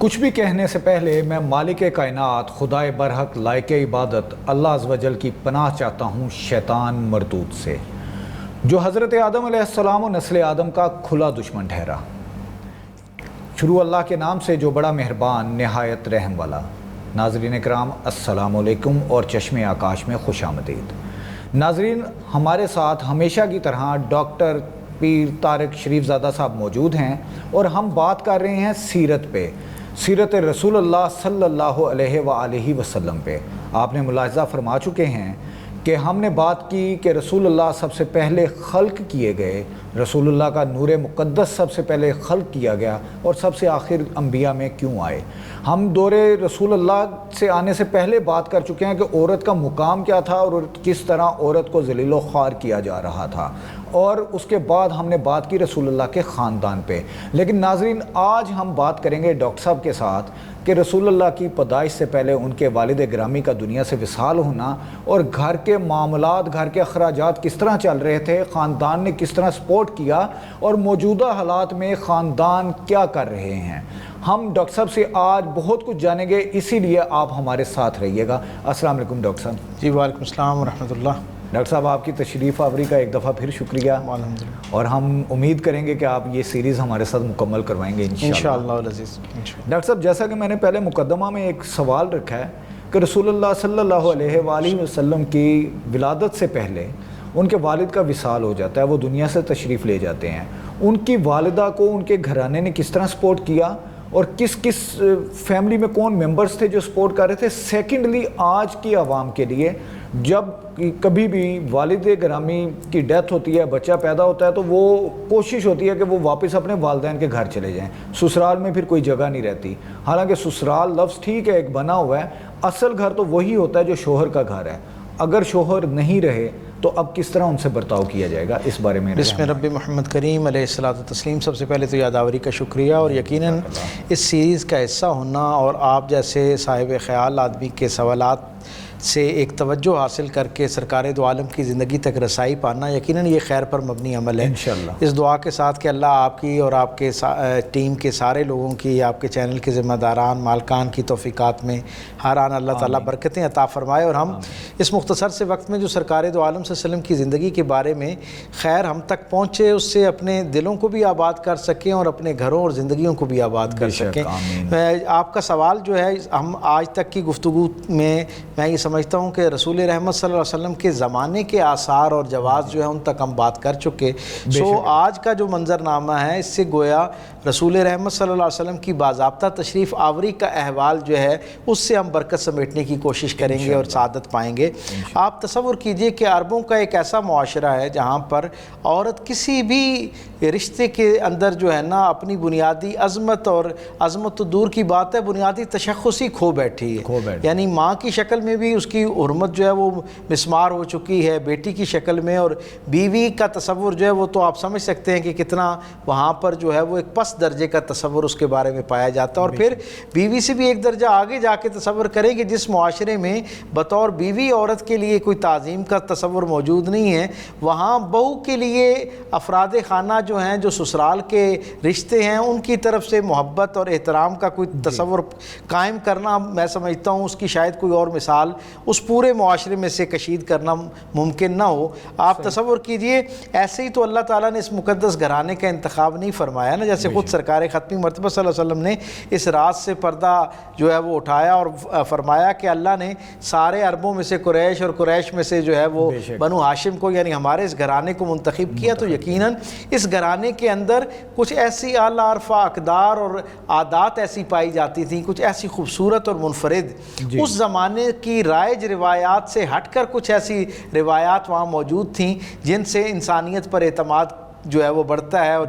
کچھ بھی کہنے سے پہلے میں مالک کائنات خدائے برحق لائق عبادت اللہ عز و جل کی پناہ چاہتا ہوں شیطان مردود سے، جو حضرت آدم علیہ السلام و نسل آدم کا کھلا دشمن ٹھہرا۔ شروع اللہ کے نام سے جو بڑا مہربان نہایت رحم والا۔ ناظرین کرام السلام علیکم اور چشم آکاش میں خوش آمدید۔ ناظرین، ہمارے ساتھ ہمیشہ کی طرح ڈاکٹر پیر طارق شریف زادہ صاحب موجود ہیں اور ہم بات کر رہے ہیں سیرت پہ، سیرت رسول اللہ صلی اللہ علیہ وآلہ وسلم پہ۔ آپ نے ملاحظہ فرما چکے ہیں کہ ہم نے بات کی کہ رسول اللہ سب سے پہلے خلق کیے گئے، رسول اللہ کا نور مقدس سب سے پہلے خلق کیا گیا اور سب سے آخر انبیاء میں کیوں آئے۔ ہم دور رسول اللہ سے آنے سے پہلے بات کر چکے ہیں کہ عورت کا مقام کیا تھا اور کس طرح عورت کو ذلیل و خوار کیا جا رہا تھا، اور اس کے بعد ہم نے بات کی رسول اللہ کے خاندان پہ۔ لیکن ناظرین، آج ہم بات کریں گے ڈاکٹر صاحب کے ساتھ کہ رسول اللہ کی پیدائش سے پہلے ان کے والد گرامی کا دنیا سے وصال ہونا اور گھر کے معاملات، گھر کے اخراجات کس طرح چل رہے تھے، خاندان نے کس طرح سپورٹ کیا اور موجودہ حالات میں خاندان کیا کر رہے ہیں۔ ہم ڈاکٹر صاحب سے آج بہت کچھ جانیں گے، اسی لیے آپ ہمارے ساتھ رہیے گا۔ السلام علیکم ڈاکٹر صاحب۔ جی وعلیکم السلام ورحمۃ اللہ۔ ڈاکٹر صاحب، آپ کی تشریف آوری کا ایک دفعہ پھر شکریہ، اور ہم امید کریں گے کہ آپ یہ سیریز ہمارے ساتھ مکمل کروائیں گے انشاءاللہ العزیز۔ ڈاکٹر صاحب، جیسا کہ میں نے پہلے مقدمہ میں ایک سوال رکھا ہے کہ رسول اللہ صلی اللہ علیہ وآلہ وسلم کی ولادت سے پہلے ان کے والد کا وصال ہو جاتا ہے، وہ دنیا سے تشریف لے جاتے ہیں۔ ان کی والدہ کو ان کے گھرانے نے کس طرح سپورٹ کیا اور کس کس فیملی میں کون ممبرز تھے جو سپورٹ کر رہے تھے؟ سیکنڈلی، آج کی عوام کے لیے جب کبھی بھی والد گرامی کی ڈیتھ ہوتی ہے، بچہ پیدا ہوتا ہے، تو وہ کوشش ہوتی ہے کہ وہ واپس اپنے والدین کے گھر چلے جائیں، سسرال میں پھر کوئی جگہ نہیں رہتی۔ حالانکہ سسرال لفظ ٹھیک ہے ایک بنا ہوا ہے، اصل گھر تو وہی ہوتا ہے جو شوہر کا گھر ہے۔ اگر شوہر نہیں رہے تو اب کس طرح ان سے برتاؤ کیا جائے گا، اس بارے میں بسم رب محمد کریم علیہ الصلوۃ والتسلیم۔ سب سے پہلے تو یادآوری کا شکریہ، اور یقیناً اس سیریز کا حصہ ہونا اور آپ جیسے صاحب خیال آدمی کے سوالات سے ایک توجہ حاصل کر کے سرکار دو عالم کی زندگی تک رسائی پانا یقیناً یہ خیر پر مبنی عمل ہے انشاءاللہ۔ اس دعا کے ساتھ کہ اللہ آپ کی اور آپ کے ٹیم کے سارے لوگوں کی، آپ کے چینل کے ذمہ داران مالکان کی توفیقات میں ہر آن اللہ تعالیٰ برکتیں عطا فرمائے، اور ہم اس مختصر سے وقت میں جو سرکار دو عالم صلی اللہ علیہ وسلم کی زندگی کے بارے میں خیر ہم تک پہنچے، اس سے اپنے دلوں کو بھی آباد کر سکیں اور اپنے گھروں اور زندگیوں کو بھی آباد کر سکیں۔ آپ کا سوال جو ہے، ہم آج تک کی گفتگو میں یہ سمجھتا ہوں کہ رسول رحمت صلی اللہ علیہ وسلم کے زمانے کے آثار اور جواز جو ہے ان تک ہم بات کر چکے۔ آج کا جو منظرنامہ ہے، اس سے گویا رسول رحمت صلی اللہ علیہ وسلم کی باضابطہ تشریف آوری کا احوال جو ہے اس سے ہم برکت سمیٹنے کی کوشش کریں گے اور سعادت پائیں گے۔ آپ تصور کیجئے کہ عربوں کا ایک ایسا معاشرہ ہے جہاں پر عورت کسی بھی رشتے کے اندر جو ہے نا اپنی بنیادی عظمت، اور عظمت تو دور کی بات ہے، بنیادی تشخصی کھو بیٹھی ہے۔ یعنی ماں کی شکل میں بھی اس کی حرمت جو ہے وہ مسمار ہو چکی ہے، بیٹی کی شکل میں، اور بیوی کا تصور جو ہے وہ تو آپ سمجھ سکتے ہیں کہ کتنا وہاں پر جو ہے وہ ایک پس درجے کا تصور اس کے بارے میں پایا جاتا ہے۔ اور پھر بیوی سے بھی ایک درجہ آگے جا کے تصور کریں کہ جس معاشرے میں بطور بیوی عورت کے لیے کوئی تعظیم کا تصور موجود نہیں ہے، وہاں بہو کے لیے افراد خانہ جو ہیں، جو سسرال کے رشتے ہیں، ان کی طرف سے محبت اور احترام کا کوئی تصور قائم کرنا، میں سمجھتا ہوں اس کی شاید کوئی اور مثال اس پورے معاشرے میں سے کشید کرنا ممکن نہ ہو۔ آپ تصور کیجئے، ایسے ہی تو اللہ تعالیٰ نے اس مقدس گھرانے کا انتخاب نہیں فرمایا نا، جیسے خود سرکار ختمی مرتبہ صلی اللہ علیہ وسلم نے اس راز سے پردہ جو ہے وہ اٹھایا اور فرمایا کہ اللہ نے سارے عربوں میں سے قریش، اور قریش میں سے جو ہے وہ بنو ہاشم کو، یعنی ہمارے اس گھرانے کو منتخب کیا۔ تو یقیناً اس گھرانے کے اندر کچھ ایسی اعلیٰ عرفہ اقدار اور عادات ایسی پائی جاتی تھیں، کچھ ایسی خوبصورت اور منفرد اس زمانے کی رائج روایات سے ہٹ کر کچھ ایسی روایات وہاں موجود تھیں جن سے انسانیت پر اعتماد جو ہے وہ بڑھتا ہے، اور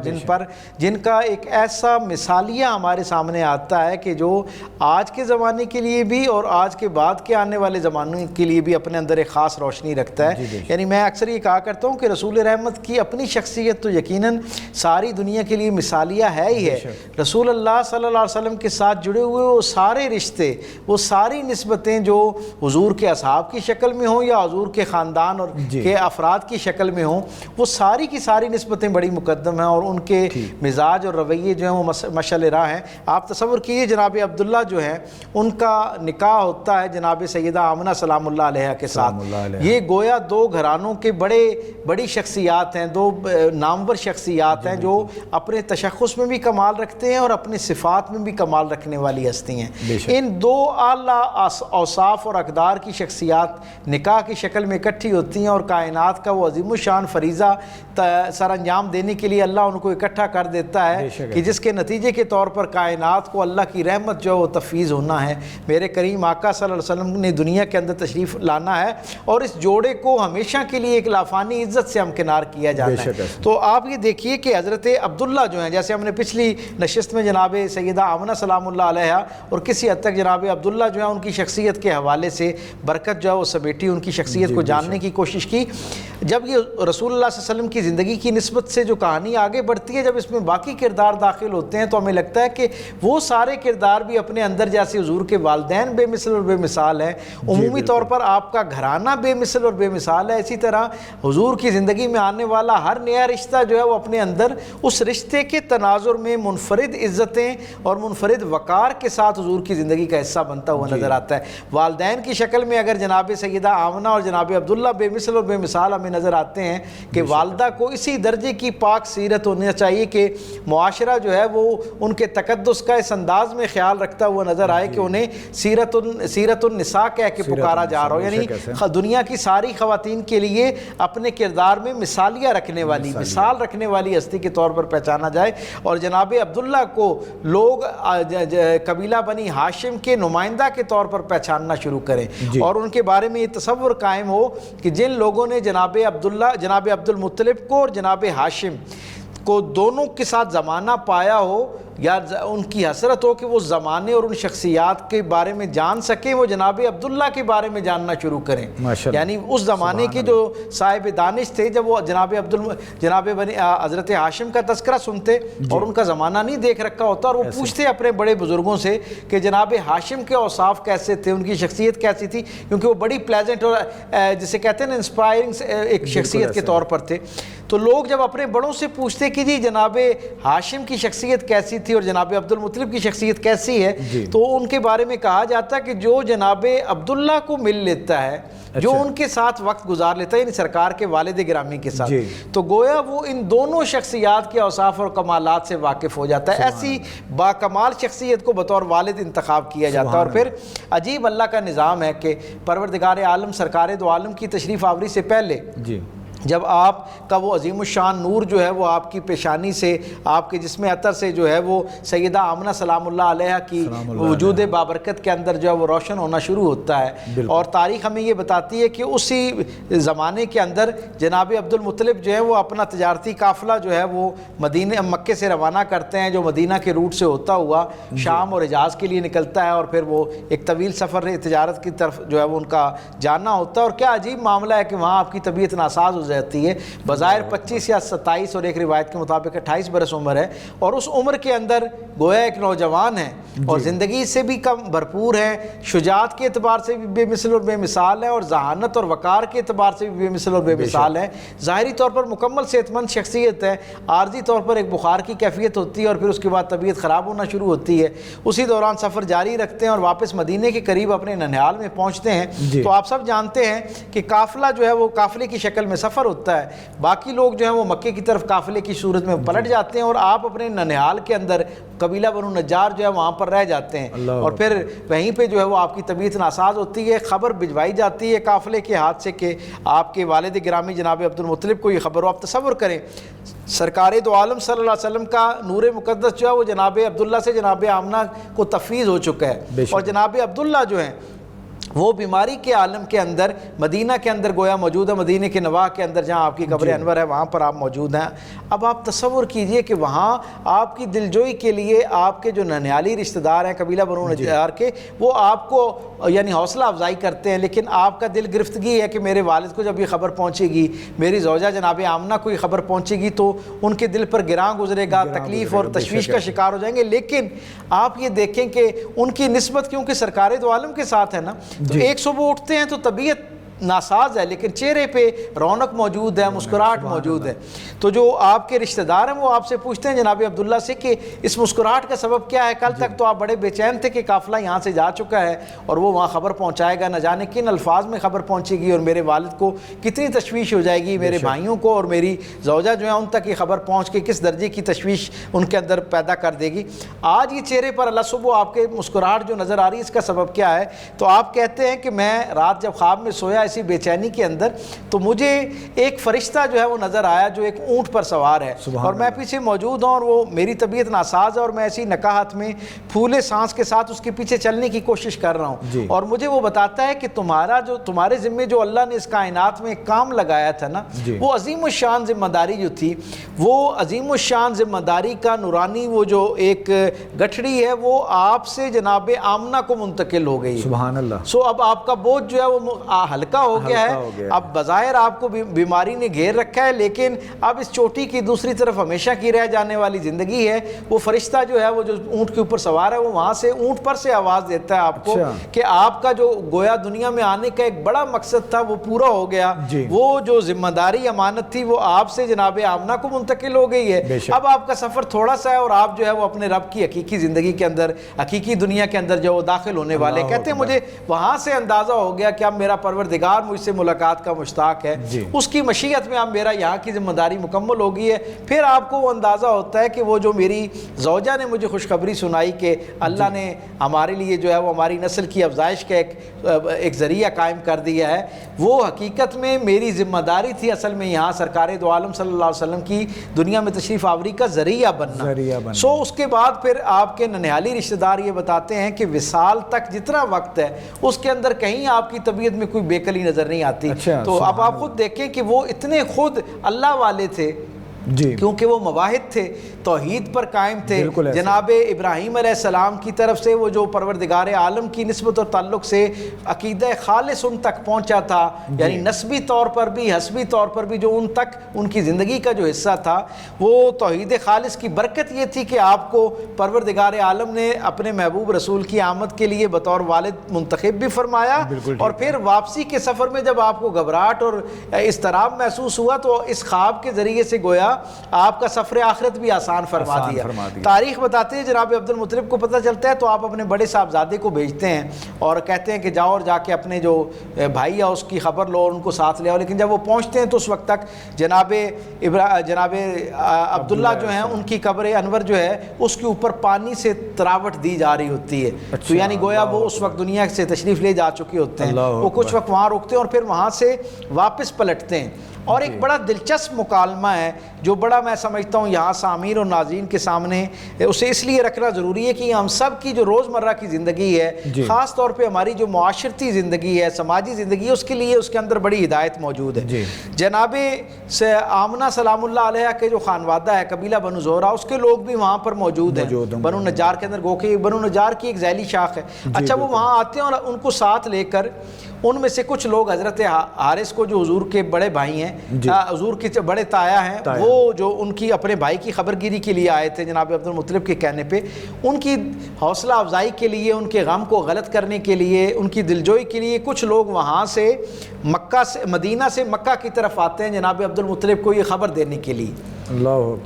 جن کا ایک ایسا مثالیہ ہمارے سامنے آتا ہے کہ جو آج کے زمانے کے لیے بھی اور آج کے بعد کے آنے والے زمانے کے لیے بھی اپنے اندر ایک خاص روشنی رکھتا ہے۔ یعنی میں اکثر یہ کہا کرتا ہوں کہ رسول رحمت کی اپنی شخصیت تو یقیناً ساری دنیا کے لیے مثالیہ ہے ہی ہے۔ رسول اللہ صلی اللہ علیہ وسلم کے ساتھ جڑے ہوئے وہ سارے رشتے، وہ ساری نسبتیں جو حضور کے اصحاب کی شکل میں ہوں یا حضور کے خاندان اور کے افراد کی شکل میں ہوں، وہ ساری کی ساری نسبتیں نسبتیں بڑی مقدم ہیں اور ان کے مزاج اور رویے جو ہیں وہ مشعل راہ ہیں. آپ تصور کیجیے جناب عبداللہ جو ہیں ان کا نکاح ہوتا ہے جناب سیدہ آمنہ سلام اللہ علیہ کے ساتھ. یہ گویا دو گھرانوں کے بڑی شخصیات ہیں, دو نامور شخصیات ہیں جو اپنے تشخص میں بھی کمال رکھتے ہیں اور اپنی صفات میں بھی کمال رکھنے والی ہستی ہیں. ان دو اعلیٰ اوصاف اور اقدار کی شخصیات نکاح کی شکل میں اکٹھی ہوتی ہیں اور کائنات کا وہ عظیم الشان فریضہ سر انجام دینے کے لیے اللہ ان کو اکٹھا کر دیتا ہے کہ جس کے نتیجے کے طور پر کائنات کو اللہ کی رحمت جو ہے وہ تفویض ہونا ہے. میرے کریم آقا صلی اللہ علیہ وسلم نے دنیا کے اندر تشریف لانا ہے اور اس جوڑے کو ہمیشہ کے لیے ایک لافانی عزت سے ہمکنار کیا جانا ہے. تو آپ یہ دیکھیے کہ حضرت عبداللہ جو ہیں, جیسے ہم نے پچھلی نشست میں جناب سیدہ آمنہ سلام اللہ علیہ اور کسی حد تک جناب عبداللہ جو ہیں ان کی شخصیت کے حوالے سے برکت جو ہے وہ سمیٹی, ان کی شخصیت کو جاننے کی کوشش کی. جب یہ رسول اللہ صلی اللہ علیہ وسلم کی زندگی کی نسبت سے جو کہانی آگے بڑھتی ہے, جب اس میں باقی کردار داخل ہوتے ہیں تو ہمیں لگتا ہے کہ وہ سارے کردار بھی اپنے اندر, جیسے حضور کے والدین بے مثل اور بے مثال ہیں, عمومی طور پر آپ کا گھرانہ بے مثل اور بے مثال ہے, اسی طرح حضور کی زندگی میں آنے والا ہر نیا رشتہ جو ہے وہ اپنے اندر اس رشتے کے تناظر میں منفرد عزتیں اور منفرد وقار کے ساتھ حضور کی زندگی کا حصہ بنتا ہوا نظر آتا ہے. والدین کی شکل میں اگر جناب سیدہ آمنہ اور جناب عبداللہ بے مثل اور بے مثال ہمیں نظر آتے ہیں کہ والدہ کو اسی درجے کی پاک سیرت ہونی چاہیے کہ معاشرہ جو ہے وہ ان کے تقدس کا اس انداز میں خیال رکھتا ہوا نظر آئے کہ انہیں سیرت النساء کہہ کے پکارا جا رہا ہو, یعنی دنیا کی ساری خواتین کے لیے اپنے کردار میں مثالیہ رکھنے والی, مثال رکھنے والی ہستی کے طور پر پہچانا جائے. اور جناب عبداللہ کو لوگ قبیلہ بنی ہاشم کے نمائندہ کے طور پر پہچاننا شروع کریں اور ان کے بارے میں یہ تصور قائم ہو کہ جن لوگوں نے جناب عبد المطلب کو اور جناب ہاشم کو دونوں کے ساتھ زمانہ پایا ہو یا ان کی حسرت ہو کہ وہ زمانے اور ان شخصیات کے بارے میں جان سکیں, وہ جناب عبداللہ کے بارے میں جاننا شروع کریں. یعنی اس زمانے کے جو صاحب دانش تھے, جب وہ جناب حضرت ہاشم کا تذکرہ سنتے اور ان کا زمانہ نہیں دیکھ رکھا ہوتا, اور وہ پوچھتے اپنے بڑے بزرگوں سے کہ جناب ہاشم کے اوصاف کیسے تھے, ان کی شخصیت کیسی تھی, کیونکہ وہ بڑی پلیزنٹ اور جسے کہتے ہیں نا انسپائرنگ ایک شخصیت کے طور پر تھے. تو لوگ جب اپنے بڑوں سے پوچھتے کہ جی جناب ہاشم کی شخصیت کیسی تھی اور جناب عبد المطلب کی شخصیت کیسی ہے, تو ان کے بارے میں کہا جاتا ہے کہ جو جناب عبداللہ کو مل لیتا ہے, جو ان کے ساتھ وقت گزار لیتا ہے, یعنی سرکار کے والد گرامی کے ساتھ, تو گویا وہ ان دونوں شخصیات کے اوصاف اور کمالات سے واقف ہو جاتا ہے. ایسی باکمال شخصیت کو بطور والد انتخاب کیا جاتا ہے. اور پھر عجیب اللہ کا نظام ہے کہ پروردگار عالم سرکار دو عالم کی تشریف آوری سے پہلے جب آپ کا وہ عظیم الشان نور جو ہے وہ آپ کی پیشانی سے, آپ کے جسم عطر سے جو ہے وہ سیدہ آمنہ سلام اللہ علیہ کی وجود بابرکت کے اندر جو ہے وہ روشن ہونا شروع ہوتا ہے. اور تاریخ ہمیں یہ بتاتی ہے کہ اسی زمانے کے اندر جناب عبد المطلب جو ہے وہ اپنا تجارتی قافلہ جو ہے وہ مکے سے روانہ کرتے ہیں, جو مدینہ کے روٹ سے ہوتا ہوا شام اور حجاز کے لیے نکلتا ہے, اور پھر وہ ایک طویل سفر تجارت کی طرف جو ہے وہ ان کا جانا ہوتا ہے. اور کیا عجیب معاملہ ہے کہ وہاں آپ کی طبیعت ناساز ہو جاتی ہے. بظاہر 25 یا 27 اور ایک روایت کے مطابق 28 برس عمر ہے, اور اس عمر کے اندر گویا ایک نوجوان ہے اور زندگی سے بھی کم بھرپور ہے, شجاعت کے اعتبار سے بھی بے مثل اور بے مثال ہے, اور ذہانت اور وقار کے اعتبار سے بھی بے مثل اور بے مثال ہے. ظاہری طور پر مکمل صحت مند شخصیت ہے, عارضی طور پر ایک بخار کی کیفیت ہوتی ہے اور پھر اس کے بعد طبیعت خراب ہونا شروع ہوتی ہے. اسی دوران سفر جاری رکھتے ہیں اور واپس مدینے کے قریب اپنے ننھیال میں پہنچتے ہیں. تو آپ سب جانتے ہیں کہ قافلہ جو ہے وہ قافلے کی شکل میں سفر ہوتا ہے, باقی لوگ جو ہیں وہ مکے کی طرف قافلے کی صورت میں پلٹ جاتے ہیں, اور آپ اپنے ننھیال کے اندر قبیلہ بنو نجار جو ہے وہاں پر رہ جاتے ہیں. اور پھر وہیں پہ جو ہے وہ آپ کی طبیعت ناساز ہوتی ہے. خبر بھجوائی جاتی ہے قافلے کے ہاتھ سے کہ آپ کے والد گرامی جناب عبد المطلب کو یہ خبر ہو. آپ تصور کریں سرکار دو عالم صلی اللہ علیہ وسلم کا نور مقدس جو ہے وہ جناب عبداللہ سے جناب آمنہ کو تفویض ہو چکا ہے, اور جناب عبداللہ جو ہیں وہ بیماری کے عالم کے اندر مدینہ کے اندر گویا موجود ہے, مدینہ کے نواح کے اندر جہاں آپ کی قبر انور ہے وہاں پر آپ موجود ہیں. اب آپ تصور کیجئے کہ وہاں آپ کی دلجوئی کے لیے آپ کے جو ننھیالی رشتہ دار ہیں قبیلہ بنو نجار کے, وہ آپ کو یعنی حوصلہ افزائی کرتے ہیں, لیکن آپ کا دل گرفتگی ہے کہ میرے والد کو جب یہ خبر پہنچے گی, میری زوجہ جناب آمنہ کو یہ خبر پہنچے گی, تو ان کے دل پر گراں گزرے گا, تکلیف اور تشویش کا شکار ہو جائیں گے. لیکن آپ یہ دیکھیں کہ ان کی نسبت کیونکہ سرکار دو عالم کے ساتھ ہے نا, تو ایک صبح اٹھتے ہیں تو طبیعت ناساز ہے لیکن چہرے پہ رونق موجود ہے, مسکراہٹ موجود ہے. تو جو آپ کے رشتہ دار ہیں وہ آپ سے پوچھتے ہیں جناب عبداللہ سے کہ اس مسکراہٹ کا سبب کیا ہے؟ کل تک تو آپ بڑے بے چین تھے کہ قافلہ یہاں سے جا چکا ہے اور وہ وہاں خبر پہنچائے گا, نہ جانے کن الفاظ میں خبر پہنچے گی اور میرے والد کو کتنی تشویش ہو جائے گی, میرے بھائیوں کو اور میری زوجہ جو ہے ان تک یہ خبر پہنچ کے کس درجے کی تشویش ان کے اندر پیدا کر دے گی. آج یہ چہرے پر اللہ صبح آپ کے مسکراہٹ جو نظر آ رہی ہے, اس کا سبب کیا ہے؟ تو آپ کہتے ہیں کہ میں رات جب خواب میں سویا اسی بے چینی کے اندر, تو مجھے ایک فرشتہ جو ہے وہ نظر آیا جو ایک اونٹ پر سوار ہے اور میں پیچھے موجود ہوں اور وہ میری طبیعت ناساز ہے اور میں ایسی نکاحت میں پھولے سانس کے ساتھ اس کے پیچھے چلنے کی کوشش کر رہا ہوں اور مجھے وہ بتاتا ہے کہ تمہارے ذمے جو اللہ نے اس کائنات میں کام لگایا تھا نا, وہ عظیم الشان ذمہ داری جو تھی, وہ عظیم الشان ذمہ داری کا نورانی وہ جو ایک گٹھڑی ہے وہ آپ سے جناب آمنہ کو منتقل ہو گئی. سبحان اللہ. سو اب آپ کا بوجھ جو ہے وہ ہلکا ہو گیا ہے. اب بظاہر آپ کو بیماری نے گھیر رکھا ہے لیکن اب اس چوٹی کی دوسری طرف ہمیشہ کی رہ جانے والی زندگی ہے. وہ فرشتہ جو ہے وہ جو اونٹ کے اوپر سوار ہے وہ وہاں سے اونٹ پر سے آواز دیتا ہے آپ کو کہ آپ کا جو گویا دنیا میں آنے کا ایک بڑا مقصد تھا وہ پورا ہو گیا. وہ جو ذمہ داری امانت تھی وہ آپ سے جناب آمنہ کو منتقل ہو گئی ہے. اب آپ کا سفر تھوڑا سا ہے اور آپ جو ہے وہ اپنے رب کی حقیقی زندگی کے اندر, حقیقی دنیا کے اندر جو وہ داخل ہونے والے. کہتے ہیں مجھے وہاں سے اندازہ ہو گیا کہ اب میرا پروردگار مجھ سے ملاقات کا مشتاق ہے, اس کی مشیت میں اب میرا یہاں کی ذمہ داری مکمل ہو گئی ہے. پھر آپ کو وہ اندازہ ہوتا ہے کہ وہ جو میری زوجہ نے مجھے خوشخبری سنائی کہ اللہ نے ہمارے لیے جو ہے وہ ہماری نسل کی افزائش کا ایک ذریعہ قائم کر دیا ہے, وہ حقیقت میں میری ذمہ داری تھی اصل میں یہاں سرکار دو عالم صلی اللہ علیہ وسلم کی دنیا میں تشریف آوری کا ذریعہ بننا. سو اس کے بعد پھر آپ کے ننہالی رشتہ دار یہ بتاتے ہیں کہ وصال تک جتنا وقت ہے اس کے اندر کہیں آپ کی طبیعت میں کوئی بےقلی نظر نہیں آتی. تو اب آپ خود دیکھیں کہ وہ اتنے خود اللہ والے تھے کیونکہ وہ مواحد تھے, توحید پر قائم تھے. جناب ابراہیم علیہ السلام کی طرف سے وہ جو پروردگار عالم کی نسبت اور تعلق سے عقیدہ خالص ان تک پہنچا تھا, یعنی نسبی طور پر بھی حسبی طور پر بھی جو ان تک ان کی زندگی کا جو حصہ تھا وہ توحید خالص کی برکت یہ تھی کہ آپ کو پروردگار عالم نے اپنے محبوب رسول کی آمد کے لیے بطور والد منتخب بھی فرمایا. اور پھر واپسی کے سفر میں جب آپ کو گھبراہٹ اور اضطراب محسوس ہوا تو اس خواب کے ذریعے سے گویا آپ کا سفر آخرت بھی آسان فرما دیا. تاریخ بتاتے ہیں جناب عبد المطلب کو پتہ چلتا ہے تو آپ اپنے بڑے صاحبزادے کو بھیجتے ہیں اور کہتے ہیں کہ جاؤ اور جا کے اپنے جو بھائی ہے اس کی خبر لو اور ان کو ساتھ لے آؤ. لیکن جب وہ پہنچتے ہیں تو اس وقت تک جناب عبداللہ جو ہیں ان کی قبر انور جو ہے اس کے اوپر پانی سے تراوٹ دی جا رہی ہوتی ہے. تو یعنی گویا وہ اس وقت دنیا سے تشریف لے جا چکے ہوتے ہیں. وہ کچھ وقت وہاں رکتے ہیں اور پھر وہاں سے واپس پلٹتے ہیں. اور ایک بڑا دلچسپ مکالمہ ہے جو بڑا میں سمجھتا ہوں یہاں سامعین اور ناظرین کے سامنے اسے اس لیے رکھنا ضروری ہے کہ ہم سب کی جو روزمرہ کی زندگی ہے, خاص طور پہ ہماری جو معاشرتی زندگی ہے, سماجی زندگی ہے, اس کے لیے اس کے اندر بڑی ہدایت موجود ہے. جناب آمنہ سلام اللہ علیہ کے جو خانوادہ ہے قبیلہ بنو زہرہ, اس کے لوگ بھی وہاں پر موجود ہیں. بنو نجار کے اندر گو کہ بنو نجار کی ایک ذیلی شاخ ہے. اچھا, وہ وہاں آتے ہیں اور ان کو ساتھ لے کر ان میں سے کچھ لوگ حضرت حارث کو جو حضور کے بڑے بھائی ہیں, حضور کے بڑے تایا ہیں, وہ جو ان کی اپنے بھائی کی خبرگیری کے لیے آئے تھے جناب عبد المطلب کے کہنے پہ, ان کی حوصلہ افزائی کے لیے, ان کے غم کو غلط کرنے کے لیے, ان کی دلجوئی کے لیے کچھ لوگ وہاں سے مدینہ سے مکہ کی طرف آتے ہیں جناب عبد المطلب کو یہ خبر دینے کے لیے.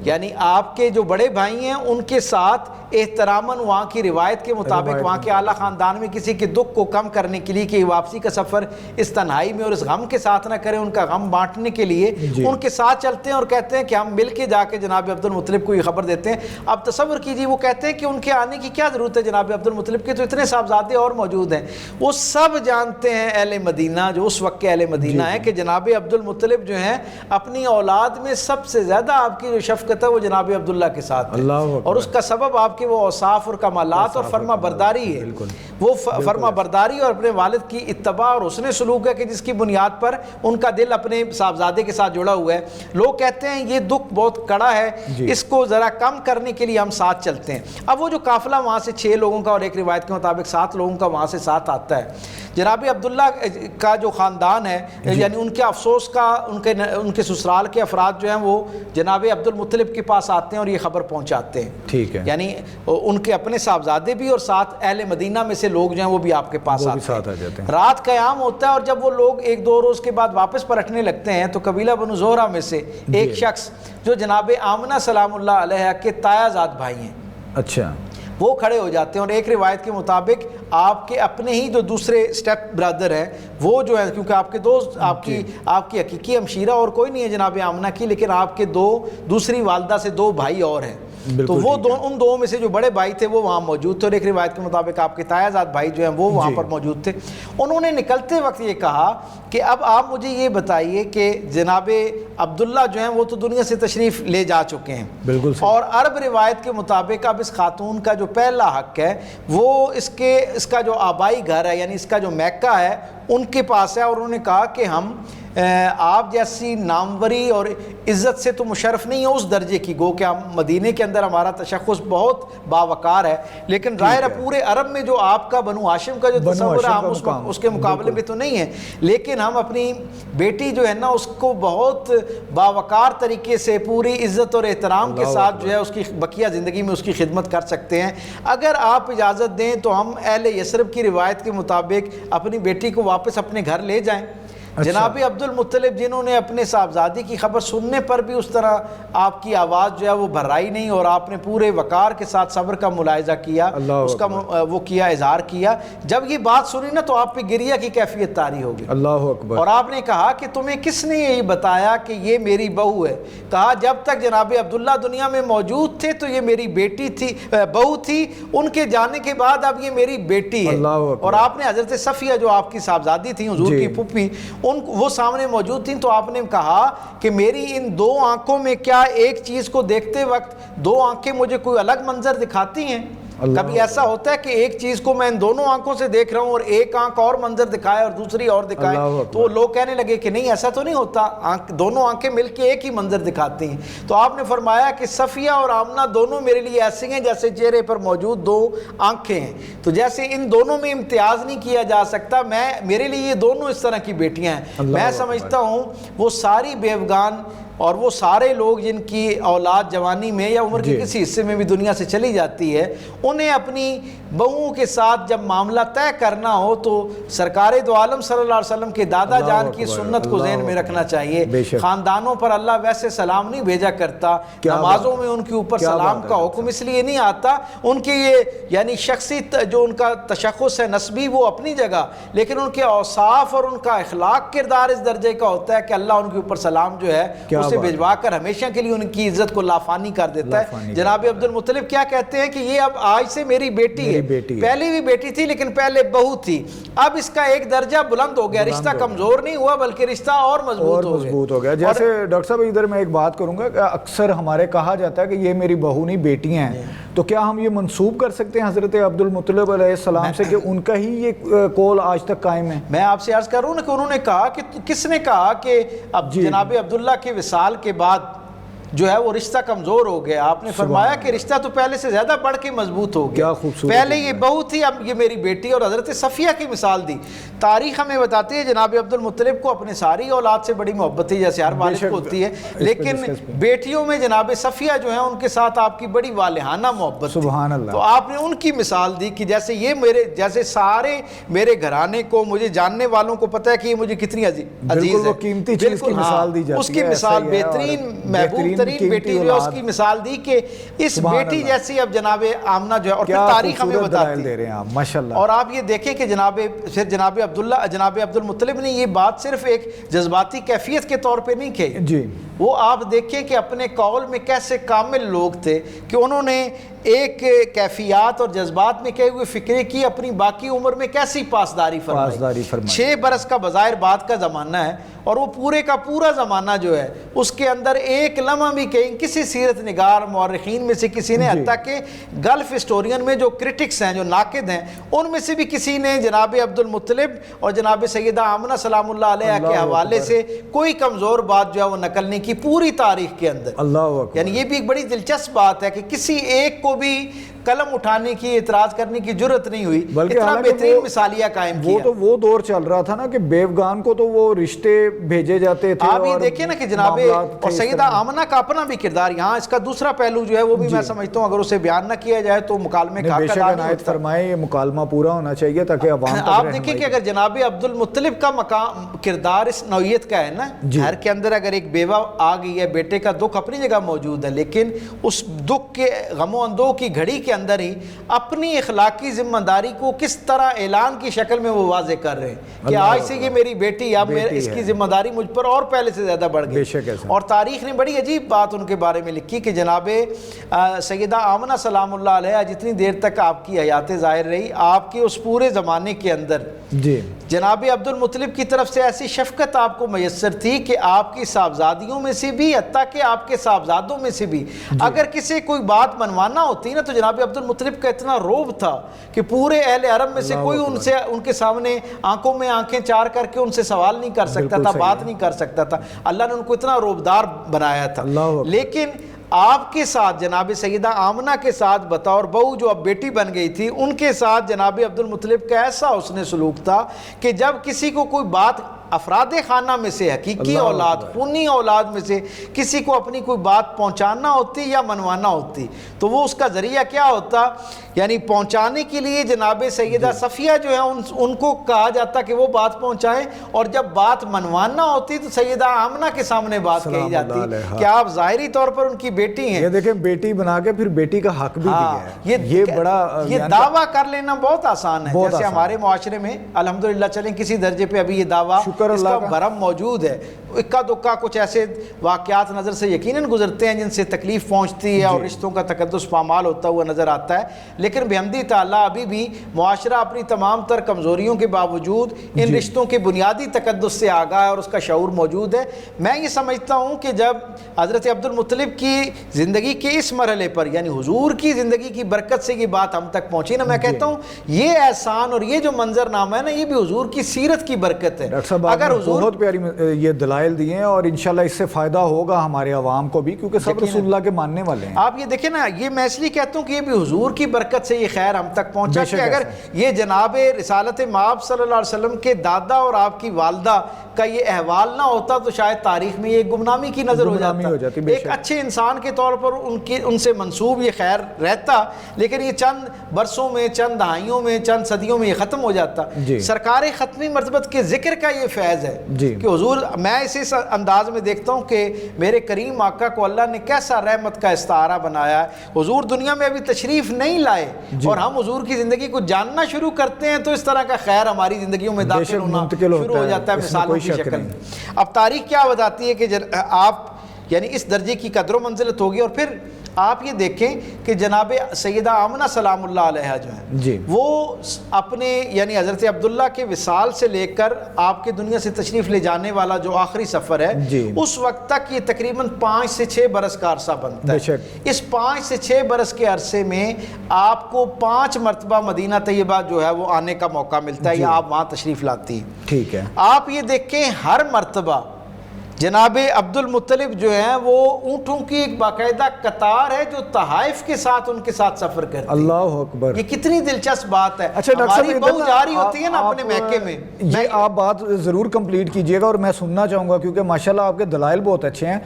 یعنی آپ کے جو بڑے بھائی ہیں ان کے ساتھ احتراماً وہاں کی روایت کے مطابق وہاں کے اعلیٰ خاندان میں کسی کے دکھ کو کم کرنے کے لیے کہ واپسی کا سفر اس تنہائی میں اور اس غم کے ساتھ نہ کریں, ان کا غم بانٹنے کے لیے ان کے ساتھ چلتے ہیں اور کہتے ہیں کہ ہم مل کے جا کے جناب عبد المطلب کو یہ خبر دیتے ہیں. اب تصور کیجیے, وہ کہتے ہیں کہ ان کے آنے کی کیا ضرورت ہے جناب عبد المطلب کے, تو اتنے صاحبزادے اور موجود ہیں. وہ سب جانتے ہیں اہل مدینہ, جو اس وقت کے اہل مدینہ ہیں, کہ جناب عبد المطلب جو ہیں اپنی اولاد میں سب سے زیادہ آپ کی جو شفقت ہے وہ جناب عبداللہ کے ساتھ ہے, اور اس کا سبب آپ کے وہ اوصاف اور کمالات اور فرما برداری ہے. وہ فرما برداری اور اپنے والد کی اتباع اور حسن سلوک ہے کہ جس کی بنیاد پر ان کا دل اپنے صاحبزادے کے ساتھ جڑا ہوا ہے. لوگ کہتے ہیں یہ دکھ بہت کڑا ہے, اس کو ذرا کم کرنے کے لیے ہم ساتھ چلتے ہیں. اب وہ جو قافلہ وہاں سے 6 لوگوں کا اور ایک روایت کے مطابق 7 لوگوں کا وہاں سے ساتھ آتا ہے. جناب عبداللہ کا جو خاندان ہے, یعنی ان کے افسوس کا ان کے سسرال کے افراد جو ہیں وہ جناب عبد المطلب کے پاس آتے ہیں اور یہ خبر پہنچاتے ہیں. ٹھیک ہے, یعنی ان کے اپنے صاحبزادے بھی اور ساتھ اہل مدینہ میں سے لوگ جو ہیں وہ بھی آپ کے پاس وہ بھی ساتھ آ جاتے ہیں. رات قیام ہوتا ہے اور جب وہ لوگ 1-2 روز کے بعد واپس پلٹنے لگتے ہیں تو قبیلہ بنو زہرہ میں سے ایک شخص جو جناب آمنہ سلام اللہ علیہ کے تایا زاد بھائی ہیں, اچھا, وہ کھڑے ہو جاتے ہیں. اور ایک روایت کے مطابق آپ کے اپنے ہی جو دوسرے اسٹیپ برادر ہیں وہ جو ہے, کیونکہ آپ کے دوست آپ کی حقیقی ہمشیرہ اور کوئی نہیں ہے جناب آمنہ کی, لیکن آپ کے دوسری والدہ سے 2 بھائی اور ہیں, تو وہ ان 2 میں سے جو بڑے بھائی تھے وہ وہاں موجود تھے, اور ایک روایت کے مطابق آپ کے تایا زاد بھائی جو ہیں وہ وہاں پر موجود تھے. انہوں نے نکلتے وقت یہ کہا کہ اب آپ مجھے یہ بتائیے کہ جناب عبداللہ جو ہیں وہ تو دنیا سے تشریف لے جا چکے ہیں, بالکل, اور عرب روایت کے مطابق اب اس خاتون کا جو پہلا حق ہے وہ اس کا جو آبائی گھر ہے, یعنی اس کا جو میکہ ہے ان کے پاس ہے. اور انہوں نے کہا کہ ہم آپ جیسی ناموری اور عزت سے تو مشرف نہیں ہے اس درجے کی, گو کہ ہم مدینے کے اندر ہمارا تشخص بہت باوقار ہے, لیکن ظاہر ہے پورے عرب میں جو آپ کا بنو ہاشم کا جو تصور ہے ہم اس کے مقابلے میں تو نہیں ہے, لیکن ہم اپنی بیٹی جو ہے نا اس کو بہت باوقار طریقے سے پوری عزت اور احترام کے ساتھ جو ہے اس کی بقیہ زندگی میں اس کی خدمت کر سکتے ہیں. اگر آپ اجازت دیں تو ہم اہل یثرب کی روایت کے مطابق اپنی بیٹی کو واپس اپنے گھر لے جائیں. جناب عبد المطلب جنہوں نے اپنے صاحبزادی کی خبر سننے پر بھی اس طرح آپ کی آواز جو ہے وہ بھرائی نہیں, اور آپ نے پورے وقار کے ساتھ صبر کا ملاحظہ کیا, اس کا وہ کیا, اظہار کیا. جب یہ بات سنی نا تو آپ پہ گریہ کی کیفیت طاری ہوگی. اللہ اکبر. اور آپ نے کہا کہ تمہیں کس نے یہی بتایا کہ یہ میری بہو ہے؟ کہا جب تک جناب عبداللہ دنیا میں موجود تھے تو یہ میری بیٹی تھی, بہو تھی, ان کے جانے کے بعد اب یہ میری بیٹی ہے. اور آپ نے حضرت صفیہ جو آپ کی صاحبزادی تھی حضور کی پھوپھی, وہ سامنے موجود تھیں, تو آپ نے کہا کہ میری ان 2 آنکھوں میں کیا ایک چیز کو دیکھتے وقت 2 آنکھیں مجھے کوئی الگ منظر دکھاتی ہیں؟ کبھی ایسا ہوتا ہے کہ ایک چیز کو میں ان دونوں آنکھوں سے دیکھ رہا ہوں اور ایک آنکھ اور منظر دکھائے اور دوسری اور دکھائے, تو لوگ کہنے لگے کہ نہیں ایسا تو نہیں ہوتا, دونوں آنکھیں مل کے ایک ہی منظر دکھاتی ہیں. تو آپ نے فرمایا کہ صفیہ اور آمنہ دونوں میرے لیے ایسی ہیں جیسے چہرے پر موجود 2 آنکھیں ہیں, تو جیسے ان دونوں میں امتیاز نہیں کیا جا سکتا, میرے لیے یہ دونوں اس طرح کی بیٹیاں ہیں. میں سمجھتا ہوں وہ ساری بیوگان اور وہ سارے لوگ جن کی اولاد جوانی میں یا عمر کے کسی حصے میں بھی دنیا سے چلی جاتی ہے, انہیں اپنی بہوؤں کے ساتھ جب معاملہ طے کرنا ہو تو سرکار دو عالم صلی اللہ علیہ وسلم کے دادا جان کی سنت کو ذہن میں رکھنا چاہیے. خاندانوں پر اللہ ویسے سلام نہیں بھیجا کرتا, نمازوں میں ان کے اوپر سلام کا حکم اس لیے نہیں آتا, ان کے یہ یعنی شخصی جو ان کا تشخص ہے نسبی وہ اپنی جگہ, لیکن ان کے اوصاف اور ان کا اخلاق کردار اس درجے کا ہوتا ہے کہ اللہ ان کے اوپر سلام جو ہے اسے بھجوا کر ہمیشہ کے لیے ان کی عزت کو لافانی کر دیتا ہے. جناب عبد المطلب کیا کہتے ہیں کہ یہ اب آج سے میری بیٹی ہے, پہلے بھی بیٹی تھی لیکن پہلے بہو تھی, اب اس کا ایک درجہ بلند ہو گیا, رشتہ کمزور نہیں ہوا بلکہ رشتہ اور مضبوط ہو گیا. جیسے ڈاکٹر صاحب ادھر میں ایک بات کروں گا کہ اکثر ہمارے کہا جاتا ہے کہ یہ میری بہو نہیں بیٹیاں ہیں, تو کیا ہم یہ منسوب کر سکتے ہیں حضرت عبد المطلب علیہ السلام سے کہ ان کا ہی یہ قول آج تک قائم ہے؟ میں آپ سے عرض کروں نا کہ انہوں نے کہا کہ کس نے کہا کہ اب جناب عبداللہ کے وصال کے بعد جو ہے وہ رشتہ کمزور ہو گیا. آپ نے فرمایا کہ رشتہ تو پہلے سے زیادہ بڑھ کے مضبوط ہو گیا, پہلے یہ بہو تھی اب یہ میری بیٹی, اور حضرت صفیہ کی مثال دی. تاریخ ہمیں بتاتی ہے جناب عبد المطلب کو اپنے ساری اولاد سے بڑی محبت تھی جیسے ہر والد کو ہوتی ہے, لیکن بیٹیوں میں جناب صفیہ جو ہیں ان کے ساتھ آپ کی بڑی والہانہ محبت تھی. سبحان اللہ. تو آپ نے ان کی مثال دی کہ جیسے یہ جیسے سارے میرے گھرانے کو مجھے جاننے والوں کو پتہ ہے کہ یہ مجھے کتنی عزیز ہے, قیمتی چیز کی مثال دی جاتی ہے, اس کی مثال بہترین محبوب ترین بیٹی جو ہے اس کی مثال دی کہ اس بیٹی جیسی اب جناب آمنہ جو ہے, اور پھر تاریخ ہمیں بتاتی ہے. اور آپ یہ دیکھیں کہ جناب عبد المطلب نے یہ بات صرف ایک جذباتی کیفیت کے طور پہ نہیں کہی, وہ آپ دیکھیں کہ اپنے قول میں کیسے کامل لوگ تھے کہ انہوں نے ایک کیفیات اور جذبات میں کہے ہوئے فکرے کی اپنی باقی عمر میں کیسی پاسداری فرمائی. 6 برس کا بظاہر بعد کا زمانہ ہے, اور وہ پورے کا پورا زمانہ جو ہے اس کے اندر ایک لمحہ بھی کہیں کسی سیرت نگار مورخین میں سے کسی نے, حتیٰ کہ گلف ہسٹورین میں جو کرٹکس ہیں جو ناقد ہیں ان میں سے بھی کسی نے جناب عبد المطلب اور جناب سیدہ آمنہ سلام اللہ علیہ کے حوالے سے کوئی کمزور بات جو ہے وہ نقل نہیں کی پوری تاریخ کے اندر. یعنی یہ بھی ایک بڑی دلچسپ بات ہے کہ کسی ایک کو بھی قلم اٹھانے کی، اعتراض کرنے کی جرت نہیں ہوئی، بلکہ اتنا حالانکہ بہترین وہ مثالیہ قائم کیا۔ وہ تو وہ دور چل رہا تھا نا کہ بیوگان کو تو وہ رشتے بھیجے جاتے تھے، آپ یہ دیکھیں نا کہ جناب اور سیدہ آمنہ کا اپنا بھی کردار، یہاں اس کا دوسرا پہلو جو ہے وہ بھی میں سمجھتا ہوں اگر اسے بیان نہ کیا جائے تو مکالمے کا حق ادا نہیں ہوتا۔ فرمائے یہ مکالمہ پورا ہونا چاہیے تاکہ عوام تک آپ دیکھیں کہ اگر جناب عبد المطلب کا کردار اس نوعیت کا ہے نا، گھر کے اندر اگر ایک بیوہ آ گئی ہے، بیٹے کا دکھ اپنی جگہ موجود ہے، لیکن اس دکھ کے غم و اندوہ کی گھڑی کے اندر ہی اپنی اخلاقی ذمہ داری کو کس طرح اعلان کی شکل میں وہ واضح کر رہے ہیں کہ آج سے یہ میری بیٹی، اب اس کی ذمہ داری مجھ پر اور پہلے سے زیادہ بڑھ گئی۔ اور تاریخ نے بڑی عجیب بات ان کے بارے میں لکھی کہ جناب سیدہ آمنہ سلام اللہ علیہ جتنی دیر تک آپ کی حیات ظاہر رہی، آپ کے اس پورے زمانے کے اندر جناب عبد المطلب کی طرف سے ایسی شفقت آپ کو میسر تھی کہ آپ کی صاحبزادیوں میں سے بھی، حتیٰ کہ آپ کے صاحبزادوں میں سے بھی اگر کسی کوئی بات منوانا ہوتی نا تو جناب عبد المطلب کا اتنا روب تھا کہ پورے اہل حرم میں سے کوئی ان کے سامنے آنکھوں میں آنکھیں چار کر کے ان سے سوال نہیں کر سکتا تھا، بات نہیں کر سکتا تھا۔ اللہ نے ان کو اتنا روبدار بنایا تھا۔ لیکن آپ کے ساتھ جناب سیدہ آمنہ کے ساتھ بطور بہو جو اب بیٹی بن گئی تھی، ان کے ساتھ جناب عبد المطلب کا ایسا حسن سلوک تھا کہ جب کسی کو کوئی بات افراد خانہ میں سے، حقیقی اولاد، خونی اولاد میں سے کسی کو اپنی کوئی بات پہنچانا ہوتی یا منوانا ہوتی تو وہ اس کا ذریعہ کیا ہوتا، یعنی پہنچانے کے لیے جناب سیدہ صفیہ جو ہے ان کو کہا جاتا کہ وہ بات پہنچائیں، اور جب بات منوانا ہوتی تو سیدہ آمنہ کے سامنے بات کہی جاتی کہ آپ ظاہری طور پر ان کی بیٹی ہیں۔ یہ دیکھیں بیٹی بنا کے پھر بیٹی کا حق بھی دیا ہے، یہ بڑا یہ دعویٰ کر لینا بہت آسان ہے، جیسے ہمارے معاشرے میں الحمدللہ چلیں کسی درجے پہ ابھی یہ دعویٰ اس کا بھرم موجود ہے، اکا دکا کچھ ایسے واقعات نظر سے یقیناً گزرتے ہیں جن سے تکلیف پہنچتی ہے اور رشتوں کا تقدس پامال ہوتا ہوا نظر آتا ہے، لیکن بحمدی تعالیٰ ابھی بھی معاشرہ اپنی تمام تر کمزوریوں کے باوجود ان رشتوں کے بنیادی تقدس سے آگاہ ہے اور اس کا شعور موجود ہے۔ میں یہ سمجھتا ہوں کہ جب حضرت عبد المطلب کی زندگی کے اس مرحلے پر، یعنی حضور کی زندگی کی برکت سے یہ بات ہم تک پہنچی نا، میں کہتا ہوں یہ احسان اور یہ جو منظر نامہ ہے نا، یہ بھی حضور کی سیرت کی برکت ہے۔ اگر حضور بہت پیاری یہ دلائل دیے ہیں اور انشاءاللہ اس سے فائدہ ہوگا ہمارے عوام کو بھی، کیونکہ سب رسول اللہ کے ماننے والے ہیں۔ آپ یہ دیکھیں نا، یہ میں اس لیے کہتا ہوں کہ یہ بھی حضور کی برکت سے یہ خیر ہم تک پہنچا کہ اگر یہ جناب رسالت مآب صلی اللہ علیہ وسلم کے دادا اور آپ کی والدہ کا یہ احوال نہ ہوتا تو شاید تاریخ میں یہ گمنامی کی نظر ہو جاتا، ایک اچھے انسان کے طور پر ان سے منسوب یہ خیر رہتا، لیکن یہ چند برسوں میں، چند دہائیوں میں، چند صدیوں میں یہ ختم ہو جاتا۔ سرکار ختمی مرتبت کے ذکر کا یہ فیض ہے کہ حضور، میں اس انداز میں دیکھتا ہوں کہ میرے کریم آقا کو اللہ نے کیسا رحمت کا استعارہ بنایا ہے۔ حضور دنیا میں ابھی تشریف نہیں لائے اور ہم حضور کی زندگی کو جاننا شروع کرتے ہیں تو اس طرح کا خیر ہماری زندگیوں میں داخل ہونا شروع ہو جاتا ہے مثالوں کی شکل میں۔ اب تاریخ کیا بتاتی ہے کہ آپ یعنی اس درجے کی قدر و منزلت ہوگی، اور پھر آپ یہ دیکھیں کہ جناب سیدہ آمنہ سلام اللہ علیہ جو ہیں وہ اپنے یعنی حضرت عبداللہ کے وصال سے لے کر آپ کے دنیا سے تشریف لے جانے والا جو آخری سفر ہے اس وقت تک یہ تقریباً 5 سے 6 برس کا عرصہ بنتا ہے۔ اس 5 سے 6 برس کے عرصے میں آپ کو 5 مرتبہ مدینہ طیبہ جو ہے وہ آنے کا موقع ملتا ہے یا آپ وہاں تشریف لاتی ہیں۔ ٹھیک ہے، آپ یہ دیکھیں ہر مرتبہ جناب عبد المطلب جو ہیں وہ اونٹوں کی ایک باقاعدہ قطار ہے جو تحائف کے ساتھ ان کے ساتھ سفر کرتے ہیں۔ اللہ اکبر، یہ کتنی دلچسپ بات ہے۔ اچھا ڈاکٹر صاحب، ہماری بہو جاری ہوتی ہے نا اپنے میکے میں، یہ آپ بات ضرور کمپلیٹ کیجئے گا اور میں سننا چاہوں گا کیونکہ ماشاءاللہ آپ کے دلائل بہت اچھے ہیں۔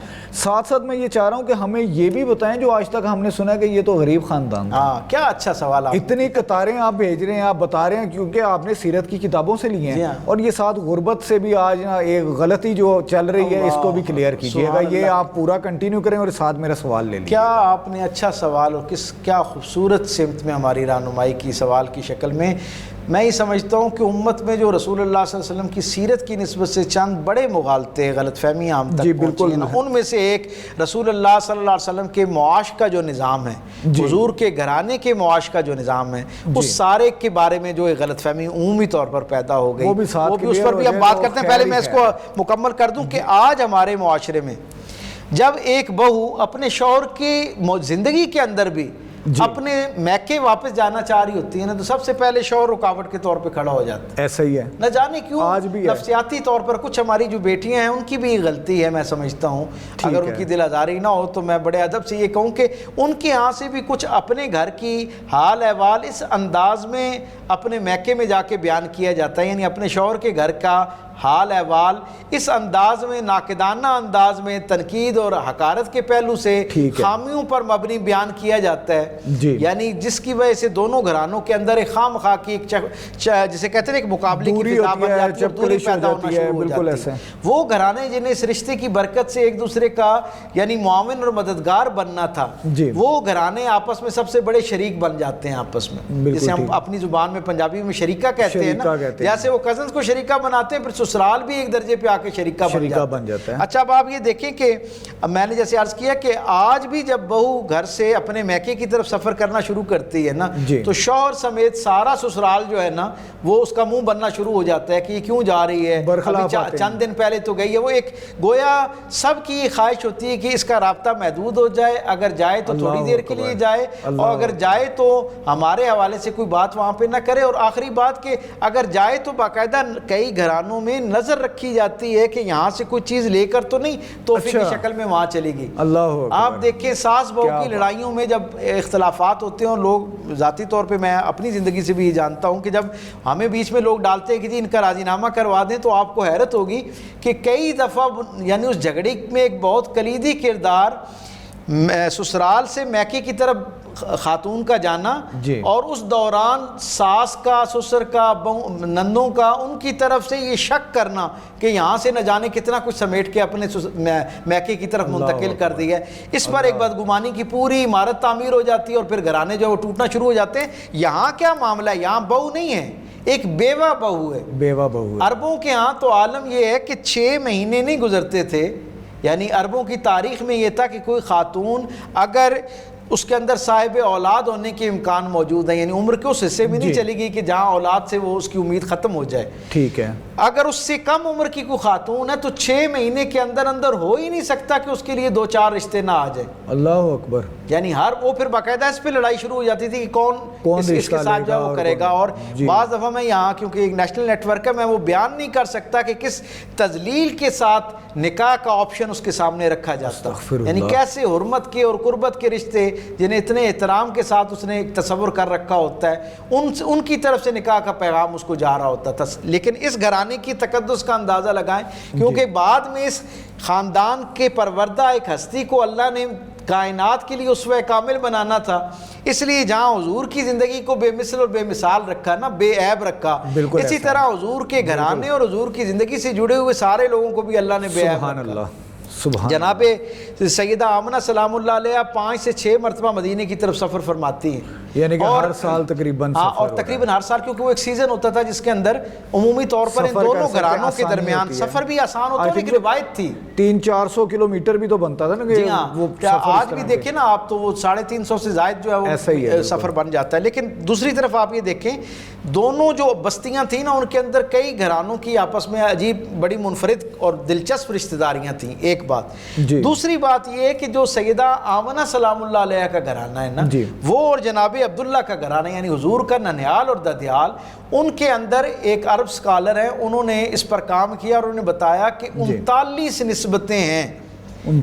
ساتھ ساتھ میں یہ چاہ رہا ہوں کہ ہمیں یہ بھی بتائیں جو آج تک ہم نے سنا کہ یہ تو غریب خاندان تھا۔ کیا اچھا سوال، اتنی قطاریں آپ بھیج رہے ہیں، آپ بتا رہے ہیں کیونکہ آپ نے سیرت کی کتابوں سے لی ہیں، اور یہ ساتھ غربت سے بھی آج ایک غلطی جو چل رہی ہے اس کو بھی کلیئر کیجئے گا۔ یہ آپ پورا کنٹینیو کریں اور ساتھ میرا سوال لے لیں۔ کیا آپ نے اچھا سوال اور کیا خوبصورت سمت میں ہماری رہنمائی کی سوال کی شکل میں۔ میں یہ سمجھتا ہوں کہ امت میں جو رسول اللہ صلی اللہ علیہ وسلم کی سیرت کی نسبت سے چند بڑے مغالطے، غلط فہمیاں ہم تک پہنچی ہیں، ان میں سے ایک رسول اللہ صلی اللہ علیہ وسلم کے معاش کا جو نظام ہے، حضور کے گھرانے کے معاش کا جو نظام ہے، اس سارے کے بارے میں جو ایک غلط فہمی عمومی طور پر پیدا ہو گئی، وہ بھی اس پر بھی ہم بات کرتے ہیں۔ پہلے میں اس کو مکمل کر دوں کہ آج ہمارے معاشرے میں جب ایک بہو اپنے شوہر کی زندگی کے اندر بھی اپنے میکے واپس جانا چاہ رہی ہوتی ہے نا تو سب سے پہلے شوہر رکاوٹ کے طور پہ کھڑا ہو جاتا ہے. ایسا ہی ہے, نہ جانے کیوں آج بھی ہے. نفسیاتی طور پر کچھ ہماری جو بیٹیاں ہیں ان کی بھی غلطی ہے, میں سمجھتا ہوں. اگر ان کی دل آزاری نہ ہو تو میں بڑے ادب سے یہ کہوں کہ ان کے یہاں سے بھی کچھ اپنے گھر کی حال احوال اس انداز میں اپنے میکے میں جا کے بیان کیا جاتا ہے, یعنی اپنے شوہر کے گھر کا حال احوال اس انداز میں, ناقدانہ انداز میں, تنقید اور حقارت کے پہلو سے خامیوں پر مبنی بیان کیا جاتا ہے. یعنی جس کی وجہ سے دونوں گھرانوں کے اندر ایک خام خواہ کی جسے کہتے ہیں ایک مقابلے کی فضا بن جاتی ہے, دوری پیدا ہونا شروع ہو جاتی ہے. وہ گھرانے جنہیں اس رشتے کی برکت سے ایک دوسرے کا یعنی معاون اور مددگار بننا تھا, وہ گھرانے آپس میں سب سے بڑے شریک بن جاتے ہیں آپس میں, جسے ہم اپنی زبان میں پنجابی میں شریکہ کہتے ہیں نا. جیسے وہ کزنز کو شریکہ بناتے ہیں, پھر سسرال بھی ایک درجے پہ آ کے شریکہ بن جاتا ہے. اچھا اب آپ یہ دیکھیں کہ میں نے جیسے عرض کیا کہ آج بھی جب بہو گھر سے اپنے میکے کی طرف سفر کرنا شروع کرتی ہے نا تو شوہر سمیت سارا سسرال جو ہے نا وہ اس کا منہ بننا شروع ہو جاتا ہے کہ یہ کیوں جا رہی ہے, چند دن پہلے تو گئی ہے. وہ ایک گویا سب کی یہ خواہش ہوتی ہے کہ اس کا رابطہ محدود ہو جائے, اگر جائے تو تھوڑی دیر کے لیے جائے, اور اگر جائے تو ہمارے حوالے سے کوئی بات وہاں پہ نہ کرے. اور آخری بات کہ اگر جائے تو باقاعدہ کئی گھرانوں میں نظر رکھی جاتی ہے کہ یہاں سے کوئی چیز لے کر تو نہیں تحفے کی شکل میں وہاں چلے گی. آپ دیکھیں ساس بہو کی لڑائیوں میں جب اختلافات ہوتے ہیں, اور لوگ ذاتی طور پہ میں اپنی زندگی سے بھی یہ جانتا ہوں کہ جب ہمیں بیچ میں لوگ ڈالتے ہیں کہ جی ان کا راضی نامہ کروا دیں, تو آپ کو حیرت ہوگی کہ کئی دفعہ یعنی اس جھگڑے میں ایک بہت کلیدی کردار سسرال سے میکے کی طرف خاتون کا جانا, اور اس دوران ساس کا, سسر کا, نندوں کا ان کی طرف سے یہ شک کرنا کہ یہاں سے نہ جانے کتنا کچھ سمیٹ کے اپنے میکے کی طرف منتقل کر دیا ہے. اس پر ایک بدگمانی کی پوری عمارت تعمیر ہو جاتی ہے, اور پھر گھرانے جو ٹوٹنا شروع ہو جاتے ہیں. یہاں کیا معاملہ ہے, یہاں بہو نہیں ہے, ایک بیوہ بہو ہے. بیوہ بہو عربوں کے ہاں تو عالم یہ ہے کہ 6 مہینے نہیں گزرتے تھے, یعنی عربوں کی تاریخ میں یہ تھا کہ کوئی خاتون اگر اس کے اندر صاحب اولاد ہونے کے امکان موجود ہیں, یعنی عمر کے اس حصے میں نہیں چلے گی کہ جہاں اولاد سے وہ اس کی امید ختم ہو جائے. ٹھیک ہے, اگر اس سے کم عمر کی کوئی خاتون ہے تو 6 مہینے کے اندر اندر ہو ہی نہیں سکتا کہ اس کے لیے 2-4 رشتے نہ آ جائے. اللہ اکبر. یعنی وہ پھر باقاعدہ اس پہ لڑائی شروع ہو جاتی تھی کہ کون اس کے ساتھ جو وہ کرے گا. اور بعض دفعہ میں یہاں کیونکہ ایک نیشنل نیٹ ورک ہے, میں وہ بیان نہیں کر سکتا کہ کس تذلیل کے ساتھ نکاح کا آپشن اس کے سامنے رکھا جاتا, یعنی کیسے حرمت کے اور قربت کے رشتے جنہیں اتنے احترام کے ساتھ اس نے تصور کر رکھا ہوتا ہے, ان کی طرف سے نکاح کا پیغام اس کو جا رہا ہوتا تھا. لیکن اس گھرانے کی تقدس کا اندازہ لگائیں, کیونکہ بعد میں اس خاندان کے پروردہ ایک ہستی کو اللہ نے کائنات کے لیے اسوہ کامل بنانا تھا, اس لیے جہاں حضور کی زندگی کو بے مثل اور بے مثال رکھا نا, بے عیب رکھا, اسی طرح حضور کے گھرانے اور حضور کی زندگی سے جڑے ہوئے سارے لوگوں کو بھی اللہ نے بے عیب رکھا. جناب سیدہ آمنہ سلام اللہ علیہ 5 سے 6 مرتبہ مدینے کی طرف سفر فرماتی ہیں, یعنی کہ ہر سال تقریباً اور تقریباً ہر سال, کیونکہ وہ ایک سیزن ہوتا تھا جس کے اندر عمومی طور پر ان دونوں گھرانوں کے درمیان سفر بھی آسان ہوتا ہے. ایک روایت تھی 300-400 کلومیٹر بھی تو بنتا تھا نا. جی ہاں, آج بھی دیکھیں نا آپ تو وہ 350 سے زائد جو ہے وہ سفر بن جاتا ہے. لیکن دوسری طرف آپ یہ دیکھیں دونوں جو بستیاں تھیں نا ان کے اندر کئی گھرانوں کی آپس میں عجیب بڑی منفرد اور دلچسپ رشتہ داریاں تھیں. ایک بات. دوسری بات یہ ہے کہ جو سیدہ آمنہ سلام اللہ علیہ کا گھرانہ ہے نا, وہ اور جناب عبداللہ کا گھرانہ یعنی حضور کا ننیال اور ددیال, ان کے اندر ایک عرب سکالر ہیں, انہوں نے اس پر کام کیا اور انہوں نے بتایا کہ 39 نسبتیں ہیں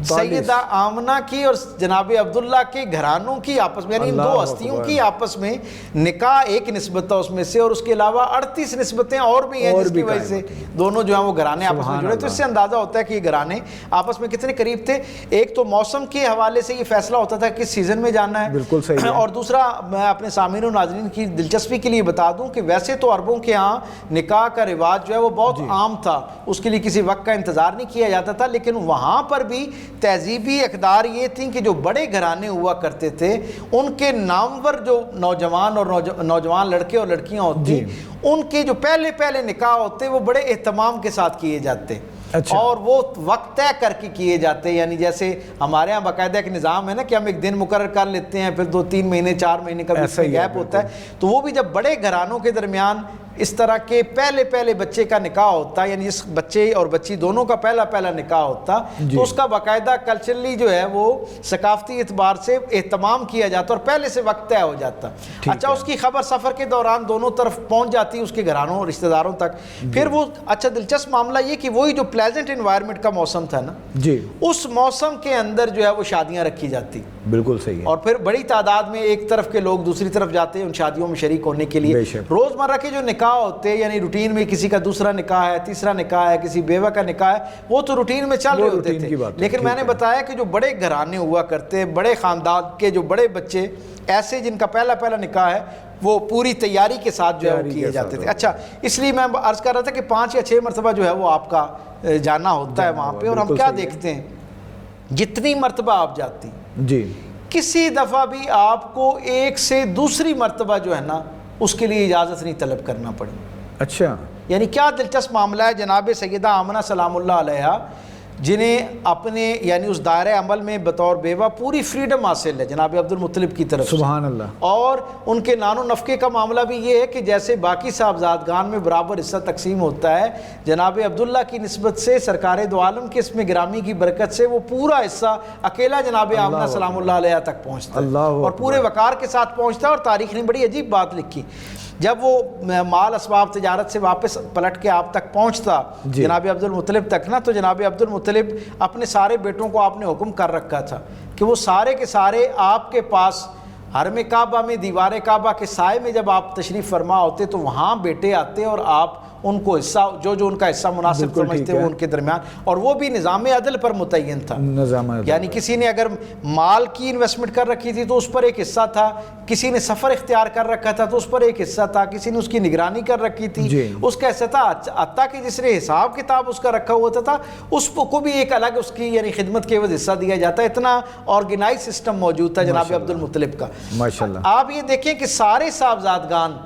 سیدہ آمنہ کی اور جناب عبداللہ کے گھرانوں کی آپس میں, یعنی ان 2 ہستیوں کی آپس میں نکاح ایک نسبت تھا اس میں سے, اور اس کے علاوہ 38 نسبتیں اور بھی ہیں جس کی وجہ سے دونوں جو ہیں وہ گھرانے آپس میں جڑے. تو اس سے اندازہ ہوتا ہے کہ یہ گھرانے آپس میں کتنے قریب تھے. ایک تو موسم کے حوالے سے یہ فیصلہ ہوتا تھا کس سیزن میں جانا ہے, بالکل صحیح, اور دوسرا میں اپنے سامعین و ناظرین کی دلچسپی کے لیے بتا دوں کہ ویسے تو عربوں کے ہاں نکاح کا رواج جو ہے وہ بہت عام تھا, اس کے لیے کسی وقت کا انتظار نہیں کیا جاتا تھا. لیکن وہاں پر بھی تہذیبی اقدار یہ تھیں کہ جو بڑے گھرانے ہوا کرتے تھے ان کے نامور جو نوجوان اور نوجوان لڑکے اور لڑکیاں ہوتی, ان کے جو پہلے نکاح ہوتے وہ بڑے اہتمام کے ساتھ کیے جاتے. اور وہ وقت طے کر کے کیے جاتے, یعنی جیسے ہمارے ہاں باقاعدہ ایک نظام ہے نا کہ ہم ایک دن مقرر کر لیتے ہیں, پھر 2-3 مہینے 4 مہینے کا گیپ ہوتا ہے. تو وہ بھی جب بڑے گھرانوں کے درمیان اس طرح کے پہلے بچے کا نکاح ہوتا، یعنی جس بچے اور بچی دونوں کا پہلا نکاح ہوتا، تو اس کا باقاعدہ کلچرلی جو ہے وہ ثقافتی اعتبار سے اہتمام کیا جاتا اور پہلے سے وقت طے ہو جاتا. اچھا اس کی خبر سفر کے دوران دونوں طرف پہنچ جاتی اس کے گھرانوں اور رشتہ داروں تک. پھر وہ اچھا دلچسپ معاملہ یہ کہ وہی جو پلیزنٹ انوائرمنٹ کا موسم تھا نا جی، اس موسم کے اندر جو ہے وہ شادیاں رکھی جاتی. بالکل صحیح ہے. اور پھر بڑی تعداد میں ایک طرف کے لوگ دوسری طرف جاتے ہیں ان شادیوں میں شریک ہونے کے لیے. روزمرہ کے جو نکاح ہوتے یعنی روٹین میں کسی کا دوسرا نکاح ہے، تیسرا نکاح ہے، کسی بیوہ کا نکاح ہے، وہ تو روٹین میں چل رہے ہوتے تھے. لیکن میں نے بتایا کہ جو بڑے گھرانے ہوا کرتے، بڑے خاندان کے جو بڑے بچے ایسے جن کا پہلا نکاح ہے، وہ پوری تیاری کے ساتھ جو ہے وہ کیے جاتے تھے. اچھا اس لیے میں عرض کر رہا تھا کہ 5 یا 6 مرتبہ جو ہے وہ آپ کا جانا ہوتا ہے وہاں پہ. اور ہم کیا دیکھتے ہیں، جتنی مرتبہ آپ جاتی جی، کسی دفعہ بھی آپ کو ایک سے دوسری مرتبہ جو ہے نا اس کے لیے اجازت نہیں طلب کرنا پڑی. اچھا، یعنی کیا دلچسپ معاملہ ہے. جناب سیدہ آمنہ سلام اللہ علیہا جنہیں اپنے یعنی اس دائرہ عمل میں بطور بیوہ پوری فریڈم حاصل ہے جناب عبد المطلب کی طرف. سبحان اللہ. اور ان کے نان و نفقے کا معاملہ بھی یہ ہے کہ جیسے باقی صاحبزادگان میں برابر حصہ تقسیم ہوتا ہے، جناب عبداللہ کی نسبت سے سرکار دو عالم کے اسم گرامی کی برکت سے وہ پورا حصہ اکیلا جناب آمنہ سلام اللہ علیہ تک پہنچتا ہے اور پورے وقار کے ساتھ پہنچتا ہے. اور تاریخ نے بڑی عجیب بات لکھی، جب وہ مال اسباب تجارت سے واپس پلٹ کے آپ تک پہنچتا جناب عبد المطلب تک نا، تو جناب عبد المطلب اپنے سارے بیٹوں کو آپ نے حکم کر رکھا تھا کہ وہ سارے کے سارے آپ کے پاس حرم کعبہ میں دیوار کعبہ کے سائے میں جب آپ تشریف فرما ہوتے تو وہاں بیٹے آتے اور آپ ان کو حصہ جو ان کا حصہ مناسب سمجھتے وہ ان کے درمیان. اور وہ بھی نظام عدل پر متعین تھا. یعنی کسی نے اگر مال کی انویسٹمنٹ کر رکھی تھی تو اس پر ایک حصہ تھا، کسی نے سفر اختیار کر رکھا تھا تو اس پر ایک حصہ تھا، کسی نے اس کی نگرانی کر رکھی تھی اس کا حصہ تھا. حتیٰ کہ جس نے حساب کتاب اس کا رکھا ہوا تھا اس کو بھی ایک الگ اس کی یعنی خدمت کے عوض حصہ دیا جاتا ہے. اتنا آرگنائز سسٹم موجود تھا جناب عبد المطلب کا. ماشاءاللہ. آپ یہ دیکھیں کہ سارے صاحبزادگان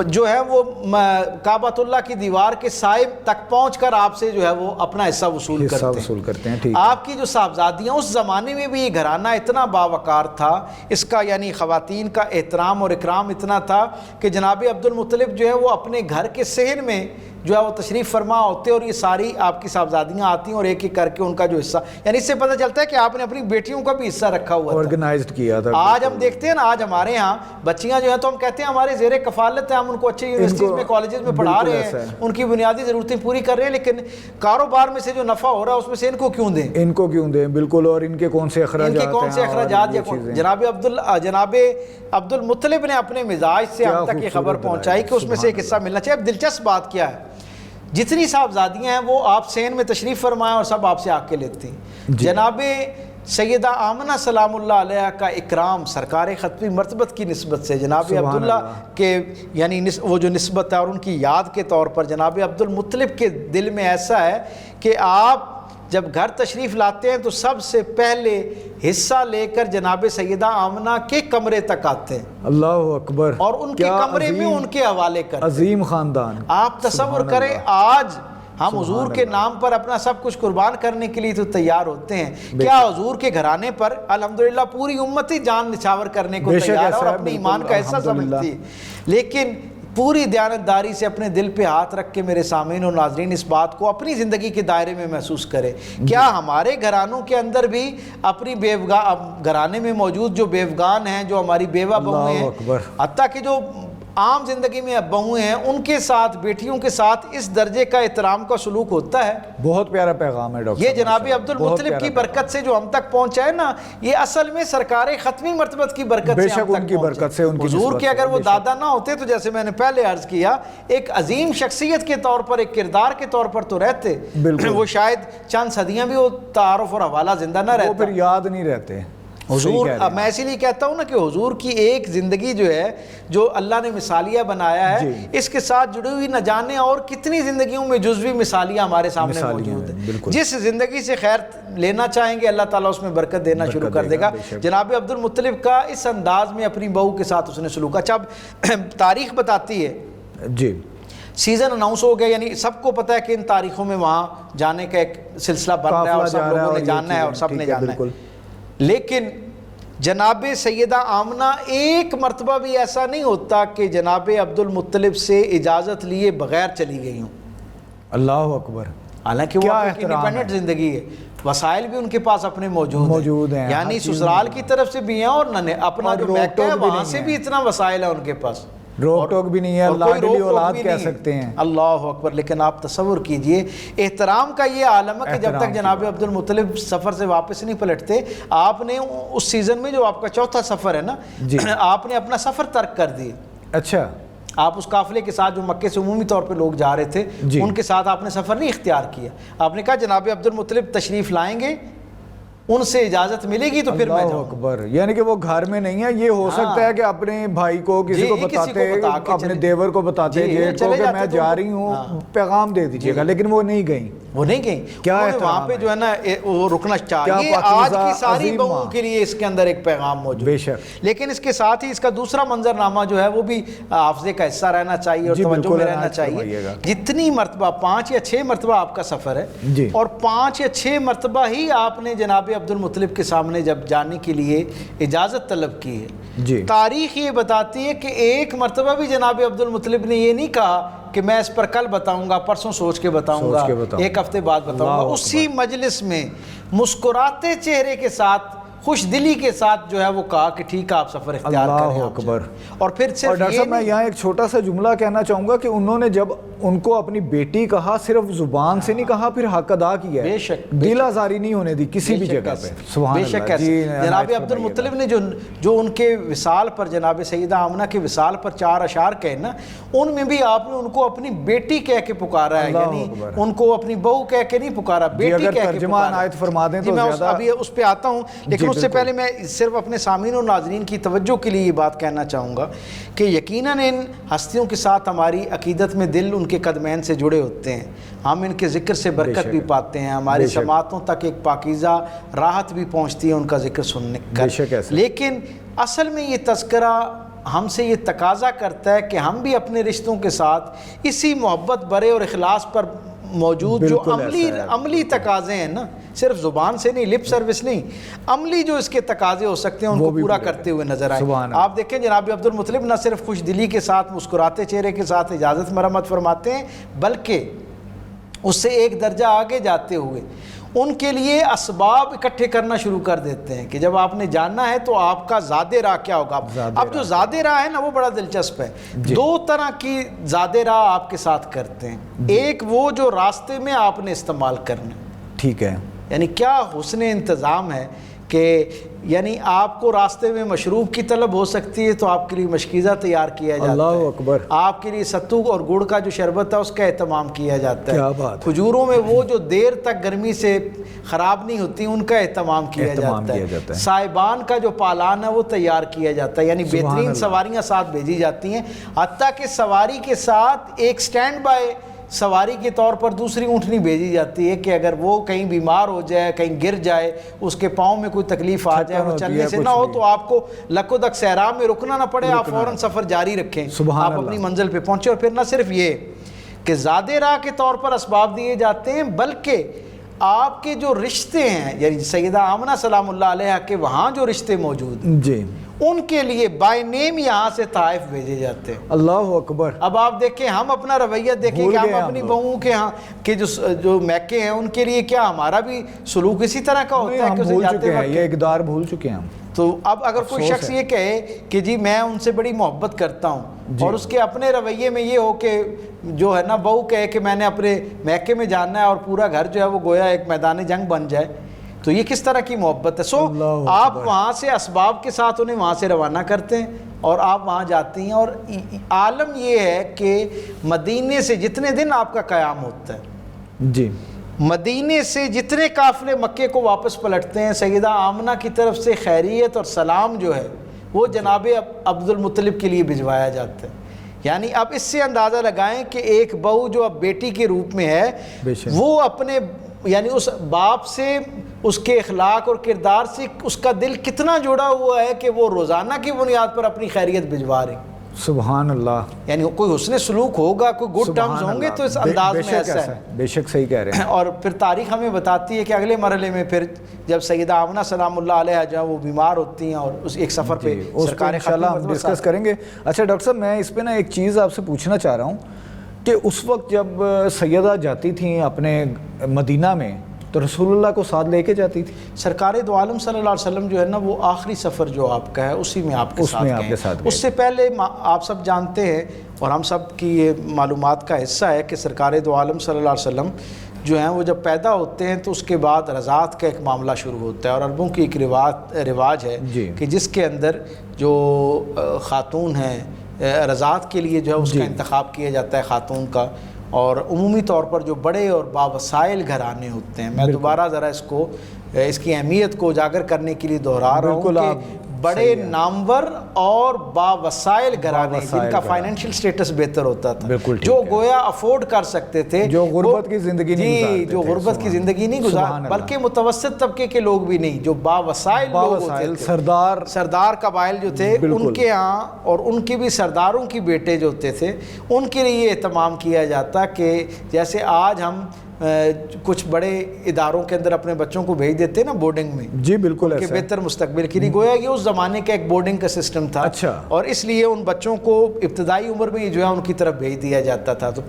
جو ہے وہ کعبۃ اللہ کی دیوار کے سائے تک پہنچ کر آپ سے جو ہے وہ اپنا حصہ وصول کرتے ہیں. آپ کی جو صاحبزادیاں اس زمانے میں بھی یہ گھرانہ اتنا باوقار تھا، اس کا یعنی خواتین کا احترام اور اکرام اتنا تھا کہ جناب عبد المطلب جو ہے وہ اپنے گھر کے صحن میں جو ہے وہ تشریف فرما ہوتے اور یہ ساری آپ کی صاحبزادیاں آتی ہیں اور ایک ایک کر کے ان کا جو حصہ، یعنی اس سے پتہ چلتا ہے کہ آپ نے اپنی بیٹیوں کا بھی حصہ رکھا ہوا تھا، آرگنائزڈ کیا تھا. آج ہم دیکھتے ہیں نا، آج ہمارے ہاں بچیاں جو ہیں تو ہم کہتے ہیں ہمارے زیر کفالت ہیں، ہم ان کو اچھی یونیورسٹیز میں کالجز میں پڑھا رہے ہیں، ان کی بنیادی ضرورتیں پوری کر رہے ہیں، لیکن کاروبار میں سے جو نفع ہو رہا ہے اس میں سے ان کو کیوں دیں بالکل. اور ان کے کون سے اخراجات جناب عبد المطلب نے اپنے مزاج سے ہم تک یہ خبر پہنچائی کہ اس میں سے ایک حصہ ملنا چاہیے. اب دلچسپ بات کیا ہے، جتنی صاحبزادیاں ہیں وہ آپ سین میں تشریف فرمائیں اور سب آپ سے آ کے لیتی ہیں. جناب سیدہ آمنہ سلام اللہ علیہ کا اکرام سرکار ختمی مرتبت کی نسبت سے جناب عبداللہ کے یعنی وہ جو نسبت ہے اور ان کی یاد کے طور پر جناب عبد المطلب کے دل میں ایسا ہے کہ آپ جب گھر تشریف لاتے ہیں تو سب سے پہلے حصہ لے کر جناب سیدہ آمنہ کے کمرے تک آتے ہیں. اللہ اکبر. اور ان کے کمرے میں ان کے حوالے کرتے. عظیم خاندان. آپ تصور کریں آج ہم حضور کے نام پر اپنا سب کچھ قربان کرنے کے لیے تو تیار ہوتے ہیں. کیا حضور کے گھرانے پر الحمدللہ پوری امت ہی جان نچھاور کرنے کو تیار ہے اور اپنے ایمان کا حصہ سمجھتی، لیکن پوری دیانتداری سے اپنے دل پہ ہاتھ رکھ کے میرے سامعین اور ناظرین اس بات کو اپنی زندگی کے دائرے میں محسوس کرے. کیا ہمارے گھرانوں کے اندر بھی اپنی گھرانے میں موجود جو بیوگان ہیں، جو ہماری بیوہ بہویں ہیں، حتیٰ کہ جو عام زندگی میں بہویں ہیں، ان کے ساتھ بیٹیوں کے ساتھ اس درجے کا احترام کا سلوک ہوتا ہے؟ بہت پیارا پیغام ہے ڈاکٹر. یہ جناب عبد المطلب کی برکت سے جو ہم تک پہنچا ہے نا، یہ اصل میں سرکار ختمی مرتبت کی برکت سے ہم تک پہنچا. حضور کے اگر وہ دادا نہ ہوتے تو جیسے میں نے پہلے عرض کیا ایک عظیم شخصیت کے طور پر، ایک کردار کے طور پر تو رہتے، وہ شاید چند صدیاں بھی وہ تعارف اور حوالہ زندہ نہ رہتا، وہ پھر یاد نہیں رہتے. حضور میں اسی لیے کہتا ہوں نا کہ حضور کی ایک زندگی جو ہے جو اللہ نے مثالیہ بنایا ہے، اس کے ساتھ جڑی ہوئی نہ جانے اور کتنی زندگیوں میں جزوی مثالیہ ہمارے سامنے موجود ہیں. جس زندگی سے خیر لینا چاہیں گے اللہ تعالیٰ اس میں برکت دینا شروع کر دے گا. جناب عبد المطلب کا اس انداز میں اپنی بہو کے ساتھ اس نے سلوک. اچھا اب تاریخ بتاتی ہے سیزن اناؤنس ہو گیا، یعنی سب کو پتہ ہے کہ ان تاریخوں میں وہاں جانے کا ایک سلسلہ بن رہا ہے اور سب لوگوں نے جاننا ہے اور سب نے جاننا ہے. لیکن جناب سیدہ آمنہ ایک مرتبہ بھی ایسا نہیں ہوتا کہ جناب عبد المطلب سے اجازت لیے بغیر چلی گئی ہوں. اللہ اکبر. حالانکہ وہ انڈیپینڈنٹ زندگی ہے, وسائل بھی ان کے پاس اپنے موجود ہیں, یعنی سسرال کی طرف سے بھی ہیں اور اپنا جو میکہ ہے وہاں سے بھی اتنا وسائل ہے ان کے پاس, روک ٹوک بھی نہیں ہے, لاڈلی اولاد کہہ سکتے ہیں. اللہ اکبر. لیکن آپ تصور کیجئے احترام کا یہ عالم ہے کہ جب تک جناب عبد المطلب سفر سے واپس نہیں پلٹتے, آپ نے اس سیزن میں جو آپ کا چوتھا سفر ہے نا, آپ نے اپنا سفر ترک کر دیے. اچھا. آپ اس قافلے کے ساتھ جو مکے سے عمومی طور پہ لوگ جا رہے تھے ان کے ساتھ آپ نے سفر نہیں اختیار کیا. آپ نے کہا جناب عبد المطلب تشریف لائیں گے, ان سے اجازت ملے گی تو پھر میں جاؤں. اکبر. یعنی کہ وہ گھر میں نہیں ہے, یہ ہو سکتا ہے کہ اپنے بھائی کو کسی کو بتاتے, اپنے دیور کو بتاتے جیٹ کو کہ میں جا رہی ہوں, پیغام دے دیجیے گا, لیکن وہ نہیں گئیں. وہ نہیں گئیں. کیا وہاں پہ جو ہے نا وہ رکنا چاہیے. آج کی ساری بہوؤں کے لیے اس کے اندر ایک پیغام موجود ہے. بے شک. لیکن اس کے ساتھ ہی اس کا دوسرا منظرنامہ جو ہے وہ بھی حافظے کا حصہ رہنا چاہیے اور توجہ میں رہنا چاہیے. جتنی مرتبہ 5 یا 6 مرتبہ آپ کا سفر ہے اور 5 یا 6 مرتبہ ہی آپ نے جناب عبد المطلب کے سامنے جب جانے کے لیے اجازت طلب کی ہے. تاریخ یہ بتاتی ہے کہ ایک مرتبہ بھی جناب عبد المطلب نے یہ نہیں کہا کہ میں اس پر کل بتاؤں گا, پرسوں سوچ کے بتاؤں گا, ایک ہفتے بعد بتاؤں گا. اسی مجلس میں مسکراتے چہرے کے ساتھ, خوش دلی کے ساتھ جو ہے وہ کہا کہ ٹھیک ہے آپ سفر اختیار کریں. اللہ اکبر. اور پھر صرف ڈاکٹر صاحب میں یہاں ایک چھوٹا سا جملہ کہنا چاہوں گا کہ انہوں نے جب ان کو اپنی بیٹی کہا, صرف زبان سے نہیں کہا, پھر حق ادا کیا ہے. بے شک. دل آزاری نہیں ہونے دی کسی بھی جگہ پہ. سبحان اللہ. بے شک. جناب عبد المطلب نے جو ان کے وصال پر, جناب سیدہ آمنہ کے وصال پر 4 اشعار کہے نا, ان میں بھی آپ نے ان کو اپنی بیٹی کہہ کے پکارا ہے. یعنی ان کو اپنی بہو کہہ کے نہیں پکارا, بیٹی کہہ کے پکارا. آیت فرما دیں تو میں ابھی اس پہ آتا ہوں, لیکن اس سے پہلے میں صرف اپنے سامعین اور ناظرین کی توجہ کے لیے یہ بات کہنا چاہوں گا کہ یقیناً ان ہستیوں کے ساتھ ہماری عقیدت میں دل ان کے قدمین سے جڑے ہوتے ہیں. ہم ان کے ذکر سے برکت بھی پاتے ہیں, ہماری سماعتوں تک ایک پاکیزہ راحت بھی پہنچتی ہے ان کا ذکر سننے کا. لیکن اصل میں یہ تذکرہ ہم سے یہ تقاضا کرتا ہے کہ ہم بھی اپنے رشتوں کے ساتھ اسی محبت برے اور اخلاص پر موجود جو عملی تقاضے ہیں نا, صرف زبان سے نہیں, لپ سروس نہیں, عملی جو اس کے تقاضے ہو سکتے ہیں ان کو پورا کرتے ہوئے نظر آئے. آپ دیکھیں جناب عبد المطلب نہ صرف خوش دلی کے ساتھ, مسکراتے چہرے کے ساتھ اجازت مرمت فرماتے ہیں, بلکہ اس سے ایک درجہ آگے جاتے ہوئے ان کے لیے اسباب اکٹھے کرنا شروع کر دیتے ہیں کہ جب آپ نے جاننا ہے تو آپ کا زاد راہ کیا ہوگا. اب جو زاد راہ ہے نا وہ بڑا دلچسپ ہے. 2 طرح کی زاد راہ آپ کے ساتھ کرتے ہیں. ایک وہ جو راستے میں آپ نے استعمال کرنا, ٹھیک ہے, یعنی کیا حسن انتظام ہے کہ یعنی آپ کو راستے میں مشروب کی طلب ہو سکتی ہے تو آپ کے لیے مشکیزہ تیار کیا جاتا ہے. اللہ اکبر. آپ کے لیے ستو اور گڑ کا جو شربت ہے اس کا اہتمام کیا جاتا ہے. کیا بات. کھجوروں میں وہ جو دیر تک گرمی سے خراب نہیں ہوتی ان کا اہتمام کیا جاتا ہے. سائبان کا جو پالان ہے وہ تیار کیا جاتا ہے, یعنی بہترین سواریاں ساتھ بھیجی جاتی ہیں. حتیٰ کہ سواری کے ساتھ ایک سٹینڈ بائی سواری کے طور پر دوسری اونٹنی بھیجی جاتی ہے کہ اگر وہ کہیں بیمار ہو جائے, کہیں گر جائے, اس کے پاؤں میں کوئی تکلیف آ جائے, وہ چلنے سے نہ ہو, تو آپ کو لکودک صحرا میں رکنا نہ پڑے, آپ فوراً سفر جاری رکھیں, آپ اپنی منزل پہ پہنچے. اور پھر نہ صرف یہ کہ زادے راہ کے طور پر اسباب دیے جاتے ہیں, بلکہ آپ کے جو رشتے ہیں, یعنی سیدہ آمنہ سلام اللہ علیہ کے وہاں جو رشتے موجود ہیں ان کے لیے بائی نیم یہاں سے طائف بھیجے جاتے ہیں. اللہ اکبر. اب آپ دیکھیں, ہم اپنا رویہ دیکھیں کہ ہم اپنی بہوؤں کے ہاں کہ جو میکے ہیں ان کے لیے کیا ہمارا بھی سلوک اسی طرح کا ہوتا ہے کہ اسے جاتے وقت یہ اقدار بھول چکے ہیں ہم. تو اب اگر کوئی شخص یہ کہے کہ جی میں ان سے بڑی محبت کرتا ہوں اور اس کے اپنے رویے میں یہ ہو کہ جو ہے نا بہو کہے کہ میں نے اپنے میکے میں جاننا ہے اور پورا گھر جو ہے وہ گویا ایک میدان جنگ بن جائے, تو یہ کس طرح کی محبت ہے. آپ وہاں سے اسباب کے ساتھ انہیں وہاں سے روانہ کرتے ہیں اور آپ وہاں جاتی ہیں. اور عالم یہ ہے کہ مدینے سے جتنے دن آپ کا قیام ہوتا ہے, مدینے سے جتنے قافلے مکے کو واپس پلٹتے ہیں, سیدہ آمنہ کی طرف سے خیریت اور سلام جو ہے وہ جناب عبد المطلب کے لیے بھجوایا جاتا ہے. یعنی اب اس سے اندازہ لگائیں کہ ایک بہو جو اب بیٹی کے روپ میں ہے وہ اپنے یعنی اس باپ سے, اس کے اخلاق اور کردار سے اس کا دل کتنا جڑا ہوا ہے کہ وہ روزانہ کی بنیاد پر اپنی خیریت بھجوا رہے ہیں. سبحان اللہ. یعنی کوئی حسن سلوک ہوگا, کوئی گڈ ٹرمز ہوں گے تو اس انداز میں ایسا ہے. بے شک صحیح کہہ رہے ہیں. اور پھر تاریخ ہمیں بتاتی ہے کہ اگلے مرحلے میں پھر جب سیدہ آمنہ سلام اللہ علیہ جو وہ بیمار ہوتی ہیں اور اس ایک سفر پہ سرکار انشاءاللہ ہم ڈسکس کریں گے. اچھا ڈاکٹر صاحب میں اس پہ نا ایک چیز آپ سے پوچھنا چاہ رہا ہوں کہ اس وقت جب سیدہ جاتی تھیں اپنے مدینہ میں تو رسول اللہ کو ساتھ لے کے جاتی تھی؟ سرکار دو عالم صلی اللہ علیہ وسلم جو ہے نا وہ آخری سفر جو آپ کا ہے اسی میں آپ کے ساتھ گئے. اس سے پہلے آپ سب جانتے ہیں اور ہم سب کی یہ معلومات کا حصہ ہے کہ سرکار دو عالم صلی اللہ علیہ وسلم جو ہیں وہ جب پیدا ہوتے ہیں تو اس کے بعد رضاعت کا ایک معاملہ شروع ہوتا ہے. اور عربوں کی ایک رواج ہے کہ جس کے اندر جو خاتون ہیں رضاعت کے لیے جو ہے اس کا انتخاب کیا جاتا ہے خاتون کا. اور عمومی طور پر جو بڑے اور باوسائل گھرانے ہوتے ہیں, میں دوبارہ ذرا اس کی اہمیت کو اجاگر کرنے کے لیے دہرا رہا ہوں کہ بڑے نامور اور باوسائل گھرانے جن کا فائنینشیل سٹیٹس بہتر ہوتا تھا, جو گویا افورڈ کر سکتے تھے, جو غربت کی زندگی نہیں جو غربت کی زندگی نہیں گزار بلکہ متوسط طبقے کے لوگ بھی نہیں, جو باوسائل لوگ ہوتے تھے, سردار قبائل جو تھے ان کے ہاں, اور ان کے بھی سرداروں کی بیٹے جو ہوتے تھے ان کے لیے یہ اہتمام کیا جاتا کہ جیسے آج ہم کچھ بڑے اداروں کے اندر اپنے بچوں کو بھیج دیتے ہیں نا بورڈنگ میں, جی بالکل کہ بہتر مستقبل کے لیے, گویا یہ اس زمانے کا ایک بورڈنگ کا سسٹم تھا. اچھا. اور اس لیے ان بچوں کو ابتدائی عمر میں جو ہے ان کی طرف بھیج دیا جاتا تھا. تو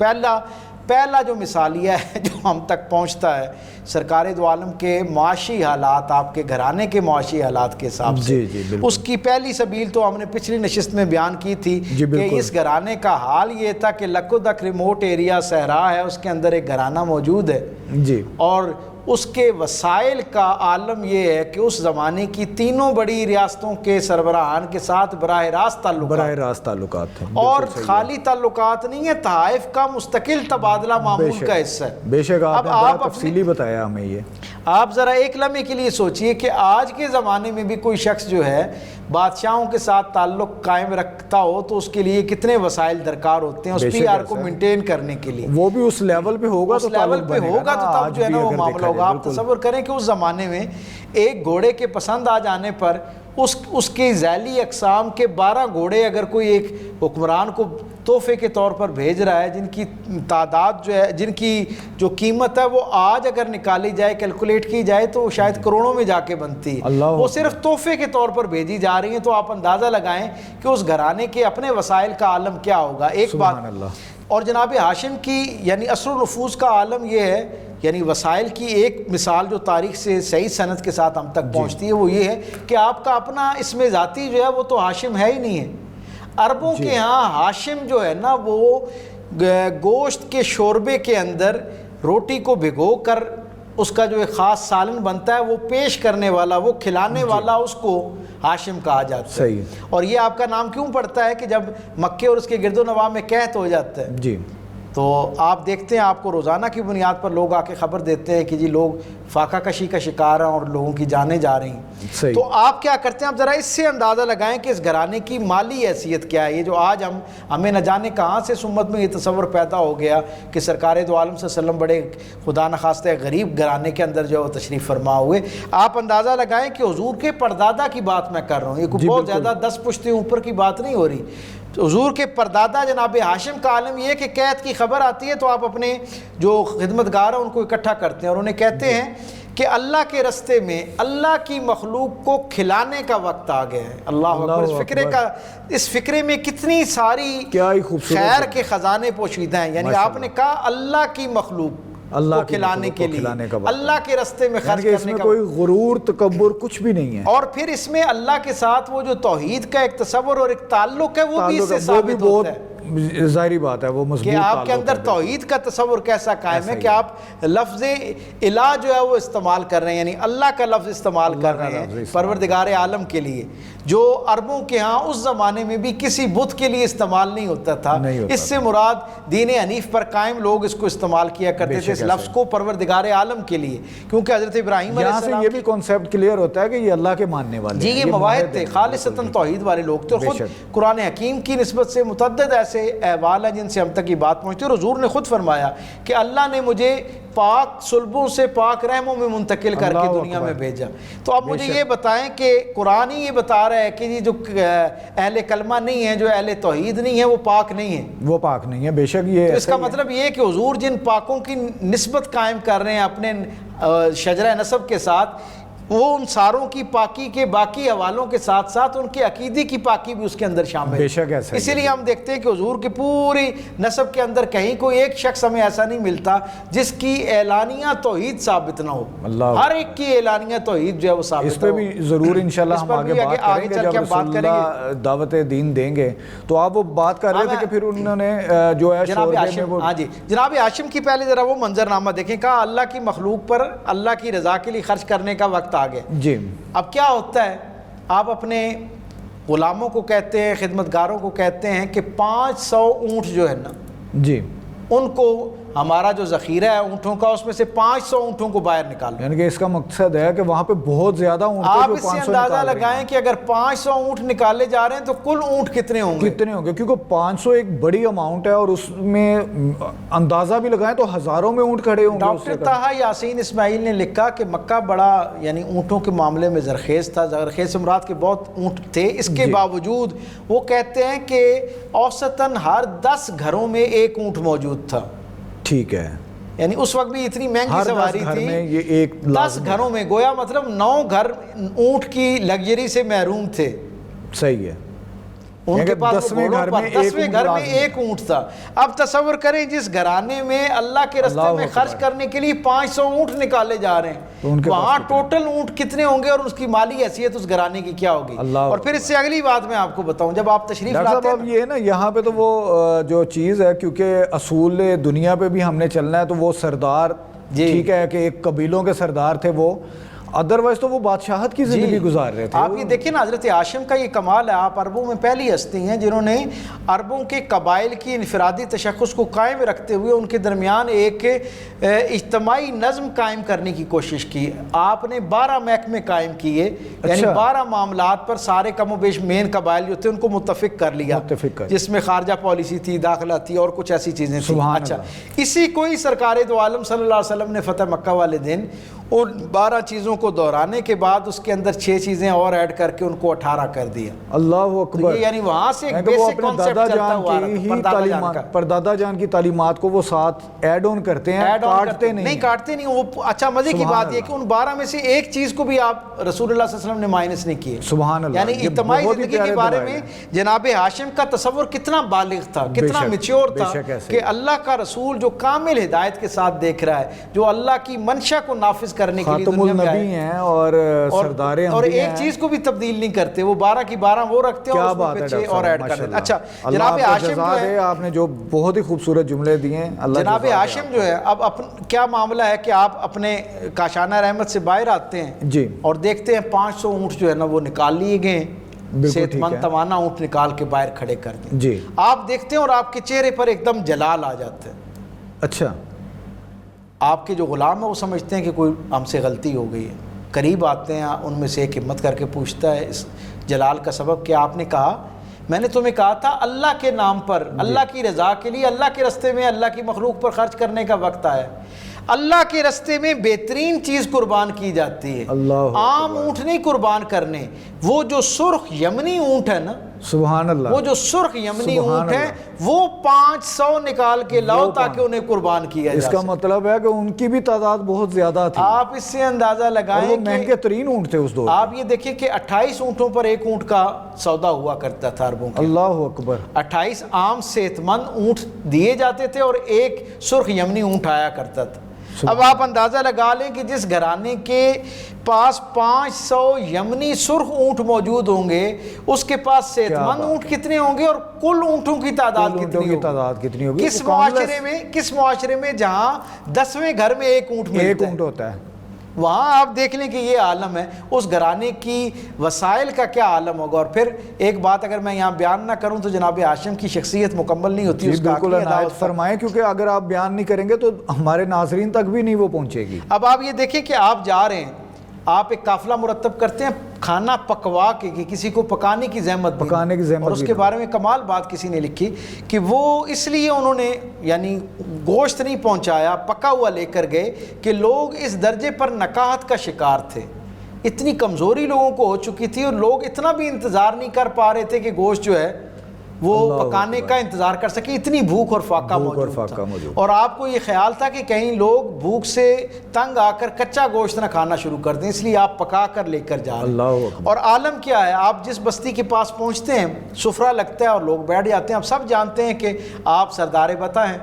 پہلا جو مثالیہ ہے جو ہم تک پہنچتا ہے سرکار دو عالم کے معاشی حالات, آپ کے گھرانے کے معاشی حالات کے حساب سے, اس کی پہلی سبیل تو ہم نے پچھلی نشست میں بیان کی تھی کہ اس گھرانے کا حال یہ تھا کہ لکودک ریموٹ ایریا صحرا ہے, اس کے اندر ایک گھرانہ موجود ہے جی, اور اس کے وسائل کا عالم یہ ہے کہ اس زمانے کی تینوں بڑی ریاستوں کے سربراہان کے ساتھ براہ راست تعلقات ہیں. اور خالی تعلقات نہیں ہے, تحائف کا مستقل تبادلہ معمول کا حصہ ہے. بے شک آپ تفصیلی بتایا ہمیں یہ. آپ ذرا ایک لمحے کے لیے سوچئے کہ آج کے زمانے میں بھی کوئی شخص جو ہے بادشاہوں کے ساتھ تعلق قائم رکھتا ہو تو اس کے لیے کتنے وسائل درکار ہوتے ہیں اس پی آر کو مینٹین کرنے کے لیے. وہ بھی اس لیول پہ ہوگا, اس لیول پہ ہوگا تو تب جو ہے نا وہ معاملہ ہوگا. آپ تصور کریں کہ اس زمانے میں ایک گھوڑے کے پسند آ جانے پر اس کی ذیلی اقسام کے 12 گھوڑے اگر کوئی ایک حکمران کو تحفے کے طور پر بھیج رہا ہے, جن کی تعداد جو ہے, جن کی جو قیمت ہے وہ آج اگر نکالی جائے, کیلکولیٹ کی جائے تو شاید کروڑوں میں جا کے بنتی ہے, وہ صرف تحفے کے طور پر بھیجی جا رہی ہیں. تو آپ اندازہ لگائیں کہ اس گھرانے کے اپنے وسائل کا عالم کیا ہوگا. ایک بات, اور جناب ہاشم کی یعنی اثر و نفوذ کا عالم یہ ہے, یعنی وسائل کی ایک مثال جو تاریخ سے صحیح سند کے ساتھ ہم تک پہنچتی ہے وہ یہ ہے کہ آپ کا اپنا اس میں ذاتی جو ہے وہ تو ہاشم ہے ہی نہیں ہے. عربوں کے ہاں ہاشم جو ہے نا وہ گوشت کے شوربے کے اندر روٹی کو بھگو کر اس کا جو ایک خاص سالن بنتا ہے وہ پیش کرنے والا, وہ کھلانے والا, اس کو ہاشم کہا جاتا ہے. اور یہ آپ کا نام کیوں پڑتا ہے کہ جب مکے اور اس کے گرد و نواح میں قحط ہو جاتا ہے جی, تو آپ دیکھتے ہیں آپ کو روزانہ کی بنیاد پر لوگ آ کے خبر دیتے ہیں کہ جی لوگ فاقہ کشی کا شکار ہیں اور لوگوں کی جانیں جا رہی ہیں. تو آپ کیا کرتے ہیں, آپ ذرا اس سے اندازہ لگائیں کہ اس گھرانے کی مالی حیثیت کیا ہے. یہ جو آج ہمیں نہ جانے کہاں سے سمت میں یہ تصور پیدا ہو گیا کہ سرکار دو عالم صلی اللہ علیہ وسلم بڑے خدا نخواستہ غریب گھرانے کے اندر جو تشریف فرما ہوئے. آپ اندازہ لگائیں کہ حضور کے پردادا کی بات میں کر رہا ہوں, یہ کوئی بہت زیادہ 10 پشتیں اوپر کی بات نہیں ہو رہی. حضور کے پردادا جناب ہاشم کا عالم یہ کہ قحط کی خبر آتی ہے تو آپ اپنے جو خدمتگار ہیں ان کو اکٹھا کرتے ہیں اور انہیں کہتے ہیں کہ اللہ کے رستے میں اللہ کی مخلوق کو کھلانے کا وقت آ گیا ہے. اللہ اکبر. اس فکرے میں کتنی ساری خیر کے خزانے پوشیدہ ہیں. یعنی آپ نے کہا اللہ کی مخلوق اللہ کو کھلانے کے لیے, اللہ کے رستے میں خرچ کرنے کا, کوئی غرور تکبر کچھ بھی نہیں ہے. اور پھر اس میں اللہ کے ساتھ وہ جو توحید کا ایک تصور اور ایک تعلق ہے وہ بھی اس سے ثابت ہوتا ہے. ظاہری بات ہے وہ مضبوط کہ آپ کے اندر توحید کا تصور کیسا قائم ہے کہ آپ لفظ الہ جو ہے وہ استعمال کر رہے ہیں, یعنی اللہ کا لفظ استعمال کر رہے ہیں پروردگار عالم کے لیے, جو عربوں کے ہاں اس زمانے میں بھی کسی بت کے لیے استعمال نہیں ہوتا تھا. اس سے مراد دین حنیف پر قائم لوگ اس کو استعمال کیا کرتے تھے, اس لفظ کو پروردگار عالم کے لیے, کیونکہ حضرت ابراہیم علیہ السلام یہ بھی کانسیپٹ کلیئر ہوتا ہے کہ یہ اللہ کے ماننے والے جی, یہ مواحد تھے, خالصتاً توحید والے لوگ تھے. خود قرآن حکیم کی نسبت سے متعدد ایسے احوال ہیں جن سے ہم تک یہ بات پہنچتی ہے. اور حضور نے خود فرمایا کہ اللہ نے مجھے پاک صلبوں سے پاک رحموں میں منتقل کر کے دنیا میں بھیجا. تو اب مجھے یہ بتائیں کہ قرآن ہی یہ بتا رہا رہا ہے کہ جی جو اہل کلمہ نہیں ہیں، جو اہل توحید نہیں ہیں، وہ پاک نہیں ہیں، وہ پاک نہیں ہے، بے شک یہ تو اس کا مطلب یہ ہے کہ حضور جن پاکوں کی نسبت قائم کر رہے ہیں اپنے شجرہ نسب کے ساتھ، وہ ان ساروں کی پاکی کے باقی حوالوں کے ساتھ ساتھ ان کے عقیدے کی پاکی بھی اس کے اندر شامل بے شک ایسا ہی اسی لیے ہم دیکھتے ہیں کہ حضور کی پوری نسب کے اندر کہیں کوئی ایک شخص ہمیں ایسا نہیں ملتا جس کی اعلانیہ توحید ثابت نہ ہو، اللہ ہر ایک کی اعلانیہ توحید جو ہے وہ ثابت اس پہ بھی ضرور انشاءاللہ ہم آگے بات کریں گے، جب رسول اللہ دعوت دین دیں گے تو آپ وہ بات کر رہے تھے کہ پھر انہوں نے جو ہے جناب ہاشم، ہاں جی جناب ہاشم کی پہلے ذرا وہ منظرنامہ دیکھیں، کہا اللہ کی مخلوق پر اللہ کی رضا کے لیے خرچ کرنے کا وقت آ گیا۔ جی اب کیا ہوتا ہے، آپ اپنے غلاموں کو کہتے ہیں، خدمتگاروں کو کہتے ہیں کہ 500 اونٹ جو ہے نا، جی ان کو ہمارا جو ذخیرہ ہے اونٹوں کا، اس میں سے 500 اونٹوں کو باہر نکالو۔ یعنی کہ اس کا مقصد ہے کہ وہاں پہ بہت زیادہ اونٹ آپ اس سے اندازہ لگائیں کہ اگر 500 اونٹ نکالے جا رہے ہیں تو کل اونٹ کتنے ہوں گے؟ کتنے ہوں گے، کیونکہ 500 ایک بڑی اماؤنٹ ہے، اور اس میں اندازہ بھی لگائیں تو ہزاروں میں اونٹ کھڑے ہوں گے۔ ڈاکٹر طاہا یاسین اسماعیل نے لکھا کہ مکہ بڑا یعنی اونٹوں کے معاملے میں زرخیز تھا، زرخیز سے مراد کے بہت اونٹ تھے، اس کے باوجود وہ کہتے ہیں کہ اوسطاً ہر 10 گھروں میں ایک اونٹ موجود تھا۔ ٹھیک ہے، یعنی اس وقت بھی اتنی مہنگی سواری تھی، یہ ایک 10 گھروں میں گویا مطلب 9 گھر اونٹ کی لگژری سے محروم تھے۔ صحیح ہے، ان کے پاس 10ویں گھر میں ایک اونٹ تھا۔ اب تصور کریں جس گھرانے میں اللہ کے راستے میں خرچ کرنے کے لیے 500 اونٹ نکالے جا رہے ہیں، وہاں ٹوٹل اونٹ کتنے ہوں گے اور اس کی مالی حیثیت اس گھرانے کی کیا ہوگی؟ اور پھر اس سے اگلی بات میں آپ کو بتاؤں، جب آپ تشریف لاتے ہیں یہ نا یہاں پہ تو وہ جو چیز ہے، کیونکہ اصول دنیا پہ بھی ہم نے چلنا ہے، تو وہ سردار ٹھیک ہے کہ ایک قبیلوں کے سردار تھے وہ، ادروائز تو وہ بادشاہت کی زندگی گزار رہے تھے۔ آپ یہ دیکھیں نا، حضرت ہاشم کا یہ کمال ہے، آپ عربوں میں پہلی ہستی ہیں جنہوں نے عربوں کے قبائل کی انفرادی تشخص کو قائم رکھتے ہوئے ان کے درمیان ایک اجتماعی نظم قائم کرنے کی کوشش کی۔ آپ نے 12 محکمے قائم کیے، یعنی 12 معاملات پر سارے کم و بیش مین قبائل جو تھے ان کو متفق کر لیا، جس میں خارجہ پالیسی تھی، داخلہ تھی اور کچھ ایسی چیزیں تھیں۔ اچھا، اسی کو ہی سرکار دو عالم صلی اللہ علیہ وسلم نے فتح مکہ والے دن ان 12 چیزوں کو دہرانے کے بعد اس کے اندر 6 چیزیں اور ایڈ کر کے ان کو 18 کر دیا۔ اللہ اکبر! یعنی وہاں سے ایک بیسک کانسیپٹ چلتا ہوا ہے، پردادا جان کی تعلیمات کو وہ ساتھ ایڈ آن کرتے ہیں، کاٹتے نہیں، کاٹتے نہیں۔ وہ اچھا مزے کی بات یہ کہ ان 12 میں سے ایک چیز کو بھی آپ رسول اللہ صلی اللہ علیہ وسلم نے مائنس نہیں کیے۔ سبحان اللہ! یعنی اجتماعی زندگی کے بارے میں جناب ہاشم کا تصور کتنا بالغ تھا، کتنا میچور تھا کہ اللہ کا رسول جو کامل ہدایت کے ساتھ دیکھ رہا ہے، جو اللہ کی منشا کو نافذ کرنے کے لیے دنیا میں آئے ہیں اور سرداریں اور ایک چیز کو بھی تبدیل نہیں کرتے، وہ 12 کی 12 وہ رکھتے ہیں اور اس میں 6 اور ایڈ کر دیتے۔ اچھا، جناب ہاشم جو ہے، آپ نے جو بہت ہی خوبصورت جملے دیے ہیں، جناب ہاشم جو ہے، اب کیا معاملہ ہے کہ آپ اپنے کاشانہ رحمت سے باہر آتے ہیں جی اور دیکھتے ہیں 500 اونٹ جو ہے نا وہ نکال لیے گئے ہیں، صحت مند توانا اونٹ نکال کے باہر کھڑے کر دیں جی، آپ دیکھتے ہیں اور آپ کے چہرے پر ایک دم جلال آ جاتا ہے۔ اچھا، آپ کے جو غلام ہیں وہ سمجھتے ہیں کہ کوئی ہم سے غلطی ہو گئی ہے، قریب آتے ہیں، ان میں سے ایک ہمت کر کے پوچھتا ہے اس جلال کا سبب کہ آپ نے کہا میں نے تمہیں کہا تھا اللہ کے نام پر، اللہ کی رضا کے لیے، اللہ کے راستے میں اللہ کی مخلوق پر خرچ کرنے کا وقت آیا۔ اللہ کے راستے میں بہترین چیز قربان کی جاتی ہے، عام اونٹ نہیں قربان کرنے، وہ جو سرخ یمنی اونٹ ہے نا، سبحان اللہ، وہ جو سرخ یمنی اونٹ ہے وہ 500 نکال کے لاؤ تاکہ انہیں قربان کیا جائے۔ اس کا مطلب ہے کہ ان کی بھی تعداد بہت زیادہ تھی۔ آپ اس سے اندازہ لگائیں کہ مہنگے ترین اونٹ تھے اس دور۔ آپ یہ دیکھیں کہ 28 اونٹوں پر ایک اونٹ کا سودا ہوا کرتا تھا عربوں کے۔ اللہ اکبر! 28 عام صحت مند اونٹ دیے جاتے تھے اور ایک سرخ یمنی اونٹ آیا کرتا تھا۔ اب آپ اندازہ لگا لیں کہ جس گھرانے کے پاس 500 یمنی سرخ اونٹ موجود ہوں گے، اس کے پاس صحت مند اونٹ کتنے ہوں گے اور کل اونٹوں کی تعداد کتنی ہوگی؟ کس معاشرے میں جہاں 10ویں گھر میں ایک اونٹ ہوتا ہے، وہاں آپ دیکھ لیں کہ یہ عالم ہے، اس گھرانے کی وسائل کا کیا عالم ہوگا۔ اور پھر ایک بات اگر میں یہاں بیان نہ کروں تو جناب ہاشم کی شخصیت مکمل نہیں ہوتی، اس کا بالکل عنایت فرمائیں، کیونکہ اگر آپ بیان نہیں کریں گے تو ہمارے ناظرین تک بھی نہیں وہ پہنچے گی۔ اب آپ یہ دیکھیں کہ آپ جا رہے ہیں، آپ ایک قافلہ مرتب کرتے ہیں کھانا پکوا کے، کسی کو پکانے کی زحمت اور اس کے بارے میں کمال بات کسی نے لکھی کہ وہ اس لیے انہوں نے یعنی گوشت نہیں پہنچایا، پکا ہوا لے کر گئے کہ لوگ اس درجے پر نکاحت کا شکار تھے، اتنی کمزوری لوگوں کو ہو چکی تھی اور لوگ اتنا بھی انتظار نہیں کر پا رہے تھے کہ گوشت جو ہے وہ پکانے کا انتظار کر سکے، اتنی بھوک اور فاقہ موجود تھا۔ اور آپ کو یہ خیال تھا کہ کہیں لوگ بھوک سے تنگ آ کر کچا گوشت نہ کھانا شروع کر دیں، اس لیے آپ پکا کر لے کر جا رہے ہیں۔ اور عالم کیا ہے، آپ جس بستی کے پاس پہنچتے ہیں سفرہ لگتا ہے اور لوگ بیٹھ جاتے ہیں، آپ سب جانتے ہیں کہ آپ سردار بتا ہیں،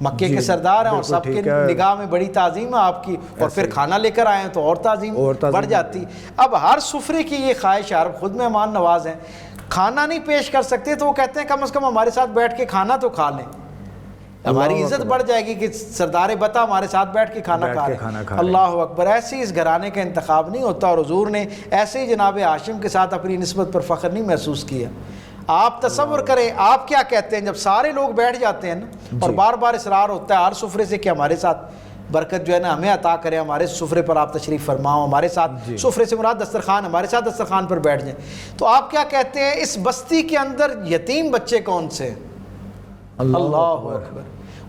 مکے کے سردار ہیں، اور سب کے نگاہ میں بڑی تعظیم ہے آپ کی، اور پھر کھانا لے کر آئے ہیں تو اور تعظیم بڑھ جاتی۔ اب ہر سفرے کی یہ خواہش ہے، عرب خود مہمان نواز ہیں، کھانا نہیں پیش کر سکتے تو وہ کہتے ہیں کم از کم ہمارے ساتھ بیٹھ کے کھانا تو کھا لیں، ہماری عزت بڑھ جائے گی کہ سردار بتا ہمارے ساتھ بیٹھ کے کھانا کھا رہے ہیں۔ اللہ اکبر، ایسے اس گھرانے کا انتخاب نہیں ہوتا، اور حضور نے ایسے ہی جناب ہاشم کے ساتھ اپنی نسبت پر فخر نہیں محسوس کیا۔ آپ تصور کریں آپ کیا کہتے ہیں جب سارے لوگ بیٹھ جاتے ہیں نا، اور بار بار اصرار ہوتا ہے ہر سفرے سے کہ ہمارے ساتھ برکت جو ہے نا ہمیں عطا کریں، ہمارے سفرے پر آپ تشریف فرماؤ، ہمارے ساتھ سفرے سے مراد دسترخوان، ہمارے ساتھ دسترخوان پر بیٹھ جائیں، تو آپ کیا کہتے ہیں اس بستی کے اندر یتیم بچے کون سے؟ اللہ اکبر،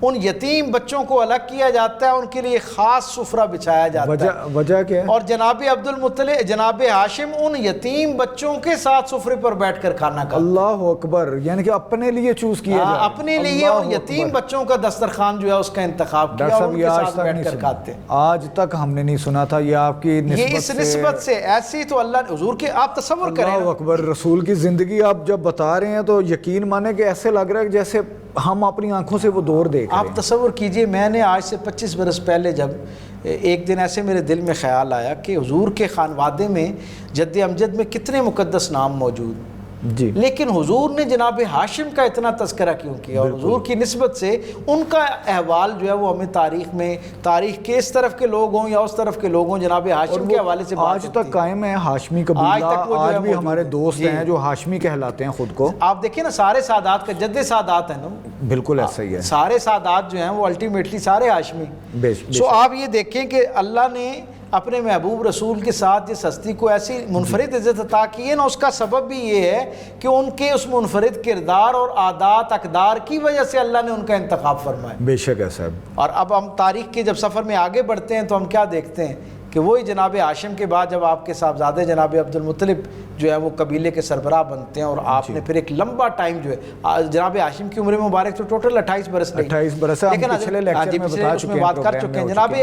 ان یتیم بچوں کو الگ کیا جاتا ہے، ان کے لیے خاص سفرہ بچھایا جاتا ہے۔ وجہ کیا ہے؟ اور جناب عبد المطلب، جناب ہاشم ان یتیم بچوں کے ساتھ سفرے پر بیٹھ کر کھانا کھاتے۔ اللہ اکبر، یعنی کہ اپنے لیے چوز کیا جائے، اپنے لیے، اور یتیم بچوں کا دسترخوان جو ہے اس کا انتخاب کیا اور ان کے ساتھ بیٹھ کر کھاتے۔ آج تک ہم نے نہیں سنا تھا یہ آپ کی نسبت، یہ اس نسبت سے ایسی تو اللہ حضور کے آپ تصور کریں۔ اللہ اکبر، رسول کی زندگی آپ جب بتا رہے ہیں تو یقین مانے کہ ایسے لگ رہا ہے جیسے ہم اپنی آنکھوں سے وہ دور دیکھ رہے ہیں۔ آپ تصور کیجئے، میں نے آج سے 25 برس پہلے جب ایک دن ایسے میرے دل میں خیال آیا کہ حضور کے خانوادے میں جد امجد میں کتنے مقدس نام موجود، جی، لیکن حضور نے جناب ہاشم کا اتنا تذکرہ کیوں کیا؟ اور حضور کی نسبت سے ان کا احوال جو ہے وہ ہمیں تاریخ کے اس طرف کے لوگ ہوں یا اس طرف کے لوگ ہوں، جناب ہاشم کے حوالے سے آج تک قائم ہے ہاشمی قبیلہ، آج بھی ہمارے دوست ہیں جو ہاشمی کہلاتے ہیں خود کو۔ آپ دیکھیں نا، سارے سادات کا جد سادات ہیں نا، بالکل ایسا ہی ہے، سارے سادات جو ہیں وہ الٹیمیٹلی سارے ہاشمی۔ سو آپ یہ دیکھیں کہ اللہ نے اپنے محبوب رسول کے ساتھ جس ہستی کو ایسی منفرد عزت عطا کی ہے نا، اس کا سبب بھی یہ ہے کہ ان کے اس منفرد کردار اور عادات اقدار کی وجہ سے اللہ نے ان کا انتخاب فرمایا۔ بے شک ہے صاحب۔ اور اب ہم تاریخ کے جب سفر میں آگے بڑھتے ہیں تو ہم کیا دیکھتے ہیں کہ وہی جناب ہاشم کے بعد جب آپ کے صاحبزادے جناب عبد المطلب جو ہے وہ قبیلے کے سربراہ بنتے ہیں، اور آپ نے پھر ایک لمبا ٹائم جو ہے، جناب ہاشم کی عمر مبارک تو ٹوٹل 28 برس رہی، 28 برس ہے، لیکن پچھلے لیکچر میں بتا چکے ہیں، بات کر چکے ہیں۔ جناب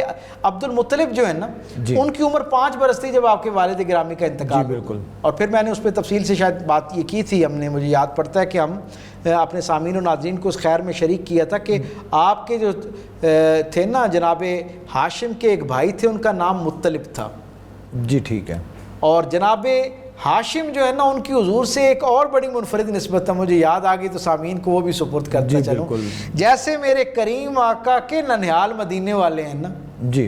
عبد المطلب جو ہے نا، ان کی عمر 5 برس تھی جب آپ کے والد گرامی کا انتقال۔ بالکل۔ اور پھر میں نے اس پہ تفصیل سے شاید بات یہ کی تھی، ہم نے، مجھے یاد پڑتا ہے کہ ہم اپنے سامعین و ناظرین کو اس خیر میں شریک کیا تھا کہ آپ کے جو تھے نا جناب ہاشم کے ایک بھائی تھے، ان کا نام مطلب تھا۔ جی ٹھیک ہے۔ اور جناب ہاشم جو ہے نا، ان کی حضور سے ایک اور بڑی منفرد نسبت ہے، مجھے یاد آ گئی تو سامعین کو وہ بھی سپرد کرتا چلوں۔ جیسے میرے کریم آقا کے ننھیال مدینے والے ہیں نا، جی،